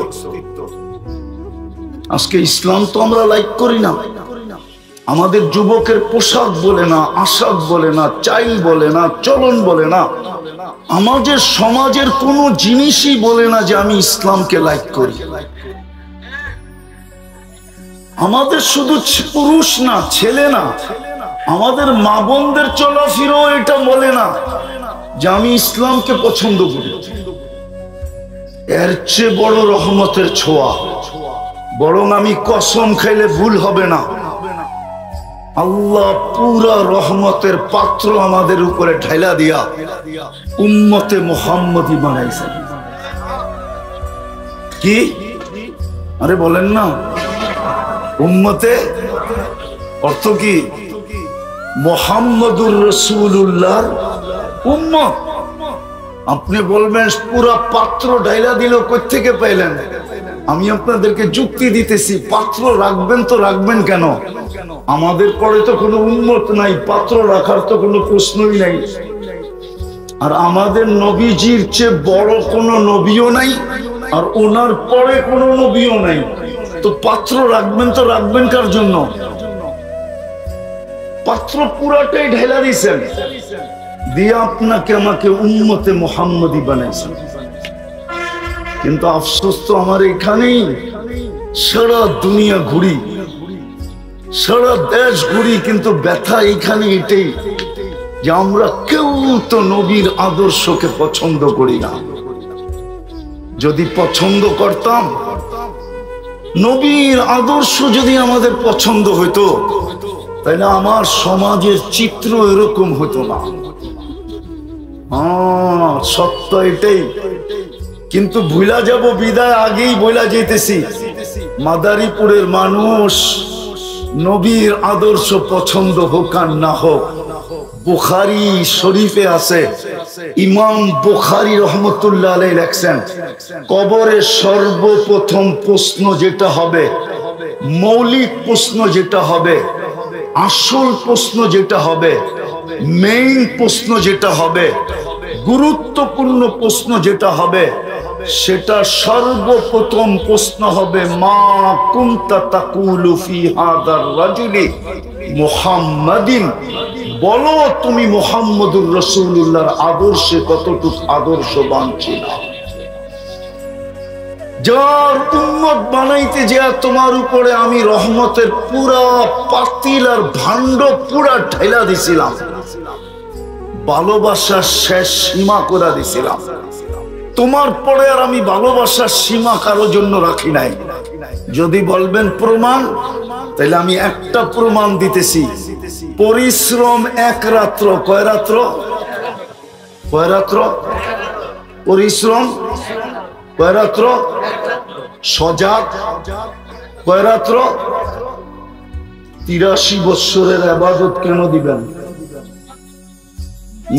আজকে ইসলাম তো আমরা লাইক করি না। আমাদের যুবকের পোশাক বলে না, আশাক বলে না, চাই বলে না, চলন বলে না, আমাদের সমাজের কোনো জিনিসই বলে না যে আমি ইসলামকে লাইক করি। আমাদের শুধু পুরুষ না, ছেলে না, আমাদের মা বোনদের চলাফেরা এটা বলে না যে আমি ইসলামকে পছন্দ করি। এর চেয়ে বড় রহমতের ছোঁয়া, বরং আমি কসম খাইলে ভুল হবে না, আল্লাহ পুরা রহমতের পাত্র আমাদের উপরে ঢাইলা দিয়া উম্মতে মুহাম্মদী বানাইছেন। কি? আরে বলেন না, উম্মতে অর্থ কি? মুহাম্মদুর রাসূলুল্লাহর উম্মত। আপনি বলবেন পুরা পাত্র ঢাইলা দিল, কই থেকে পাইলেন? আমি আপনাদেরকে যুক্তি দিতেছি, পাত্র রাখবেন তো রাখবেন কেন? আমাদের পরে তো কোনো উম্মত নাই, পাত্র রাখার তো কোনো প্রশ্নই নাই। আর আমাদের নবীজির চেয়ে বড় কোনো নবীও নাই, আর ওনার পরে কোনো নবীও নাই, তো পাত্র রাখবেন তো রাখবেন কার জন্য? পাত্র পুরাটাই ঢেলা দিয়েছেন, দিয়ে আপনাকে আমাকে উম্মতে মুহাম্মদী বানাইছেন। কিন্তু আফসোস তো আমার এখানেই, সারা দুনিয়া ঘুরি, সারা দেশ ঘুরি, কিন্তু ব্যথা এখানে এটাই যে আমরা কেউ তো নবীর আদর্শকে পছন্দ করি না। যদি পছন্দ করতাম, নবীর আদর্শ যদি আমাদের পছন্দ হইতো, তাহলে আমার সমাজের চিত্র এরকম হতো না। সত্য এটাই। কিন্তু ভুলা যাব বিদায় আগেই বইলা যেতেছি, মাদারীপুরের মানুষ নবীর আদর্শ পছন্দ হোক আর না হোক, বুখারী শরীফে আছে, ইমাম বুখারী রহমতুল্লাহ আলাইহি লেখছেন, কবরে সর্বপ্রথম প্রশ্ন যেটা হবে, মৌলিক প্রশ্ন যেটা হবে, আসল প্রশ্ন যেটা হবে, মেইন প্রশ্ন যেটা হবে, গুরুত্বপূর্ণ প্রশ্ন যেটা হবে, সেটা সর্বপ্রথম প্রশ্ন হবে, মা কুনতা তাকুলু ফি হাদার রাজুলি মুহাম্মাদিন, বলো তুমি মুহাম্মদুর রাসূলুল্লাহর আদর্শে কতটুকু আদর্শবান ছিল। যার উম্মত বানাইতে যে তোমার উপরে আমি রহমতের পুরা পাতিল আর ভাণ্ড পুরা ঢেলা দিছিলাম, ভালোবাসার শেষ সীমা করে দিছিলাম, তোমার পরে আর আমি ভালোবাসার সীমা কারোর জন্য রাখি নাই। যদি বলবেন প্রমাণ, তাহলে আমি একটা প্রমাণ দিতেছি, পরিশ্রম এক রাত্র, কয় রাত্র? কয় রাত্র পরিশ্রম? কয় রাত্র? সজাগ কয় রাত্র? 83 বৎসরের ইবাদত কেন দিবেন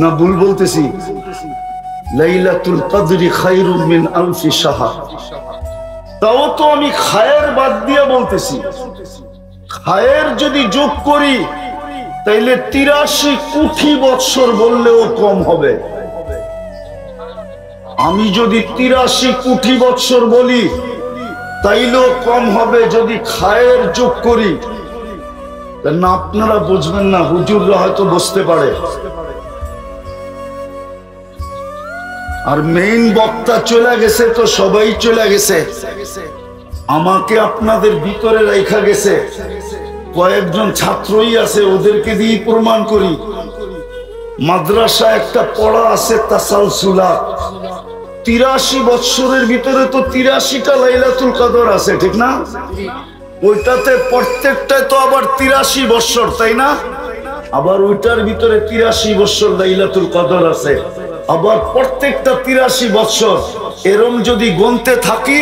না? ভুল বলতেছি? লাইলাতুল কদরি খায়রুম মিন আলফি শাহর। তাও তো আমি খায়ের বাদ দিয়ে বলতেছি, খায়ের যদি যোগ করি তাইলে 83 কোটি বৎসর বললেও কম হবে। আমি যদি 83 কোটি বৎসর বলি তাইলেও কম হবে যদি খায়ের যোগ করি। না আপনারা বুঝবেন না, হুজুররা হয়তো বুঝতে পারে। আর মেইন বক্তা চলে গেছে তো সবাই চলে গেছে, আমাকে আপনাদের ভিতরে রাখা গেছে, কয়েকজন ছাত্রই আছে, ওদেরকে দিয়ে প্রমাণ করি। মাদ্রাসা একটা পড়া আছে তাসালসুলা, 83 বৎসরের ভিতরে তো 83টা লাইলাতুল কদর আছে, ঠিক না? ওইটাতে প্রত্যেকটায় তো আবার 83 বৎসর, তাই না? আবার ওইটার ভিতরে 83 বৎসর লাইলাতুল কদর আছে, আবার প্রত্যেকটা 83 বৎসর। এরম যদি গুনতে থাকি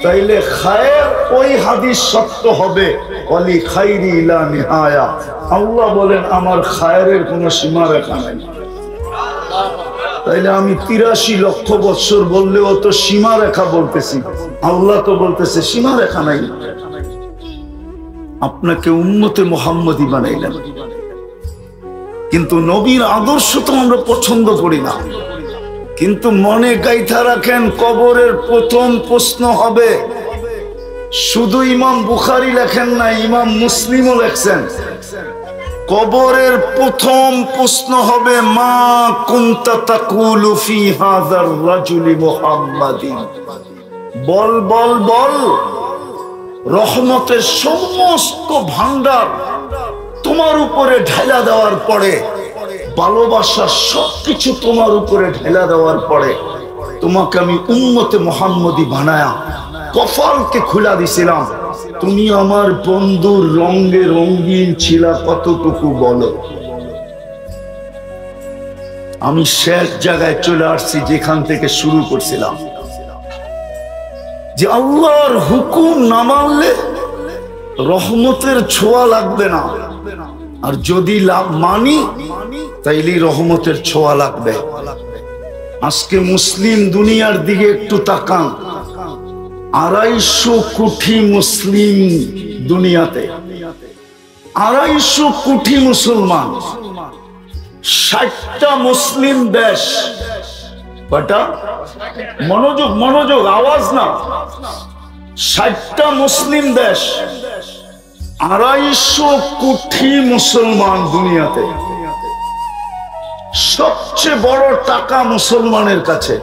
তাইলে খায়ের ওই হাদিস সত্য হবে, ওয়ালি খাইরি লা নিহায়া। আল্লাহ বলেন আমার খায়েরের কোনো সীমা রেখা নাই। তাইলে আমি 83 লক্ষ বৎসর বললেও তো সীমা রেখা বলতেছি, আল্লাহ তো বলতেছে সীমা রেখা নাই। আপনাকে উম্মতে মুহাম্মদী বানাইলেন, কিন্তু নবীর আদর্শ তো আমরা পছন্দ করি না। কিন্তু মনে গাইথা রাখেন, কবরের প্রথম প্রশ্ন হবে, শুধু ইমাম বুখারী লেখেন না, ইমাম মুসলিমও লেখছেন, কবরের প্রথম প্রশ্ন হবে, মা কুনতা তাকুলু ফি হাযার রাজুলি মুহাম্মাদিন। বল বল বল, রহমতের সমস্ত ভান্ডার তোমার উপরে ঢেলা দেওয়ার পরে, ভালোবাসার সবকিছু তোমার উপরে ঢেলা দেওয়ার পরে, তোমাকে আমি উম্মতে মুহাম্মদী বানায়া কপালকে খুলা দিছিলাম, তুমি আমার বন্ধুর রঙে রঙিন ছিলা কতটুকু বলো। আমি শেষ জায়গায় চলে আসছি যেখান থেকে শুরু করছিলাম, যে আল্লাহর হুকুম না মানলে রহমতের ছোঁয়া লাগবে না, আর যদি মানি তাইলে রহমতের ছোঁয়া লাগবে। আজকে মুসলিম দুনিয়ার দিকে একটু তাকান, 250 কোটি মুসলিম দুনিয়াতে, 250 কোটি মুসলমান, 60টা মুসলিম দেশ। কয়টা? মনোযোগ মনোযোগ, আওয়াজ না। 60টা মুসলিম দেশ, 250 কোটি মুসলমান দুনিয়াতে। সবচেয়ে বড় টাকা মুসলমানের কাছে,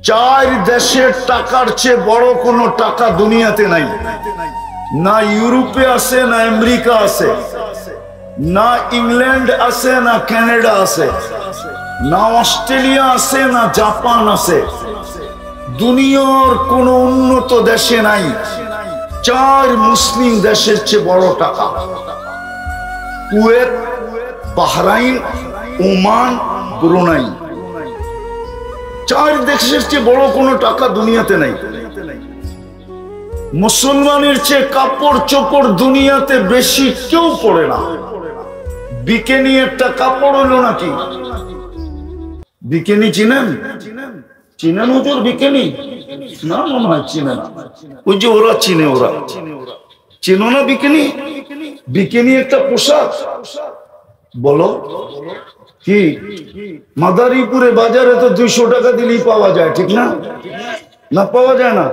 চার দেশের টাকার চেয়ে বড় কোনো টাকা দুনিয়াতে নাই। না ইউরোপে আছে, না আমেরিকা আছে, না ইংল্যান্ড আছে, না কানাডা আছে, না অস্ট্রেলিয়া আছে, না জাপান আছে। দুনিয়ার কোন উন্নত দেশে নাই চার মুসলিম দেশের চেয়ে বড় টাকা। কুয়েত, বাহরাইন, ওমান, ব্রুনাই, চার দেশের চেয়ে বড় কোনো টাকা দুনিয়াতে নাই। মুসলমানের চেয়ে কাপড় চোপড় দুনিয়াতে বেশি কেউ পড়ে না। বিকেনি একটা কাপড় হলো নাকি? বিকেনি চিনেন? চিনেন হুজুর বিকেনি? না মনে হয় চিনে না। ওই যে ওরা চিনে, ওরা চিনো না বিকেনি? বিকেনি একটা পোশাক। বলো কি? মাদারীপুরে বাজারে তো 200 টাকা দিলেই পাওয়া যায়, ঠিক না? না পাওয়া যায় না?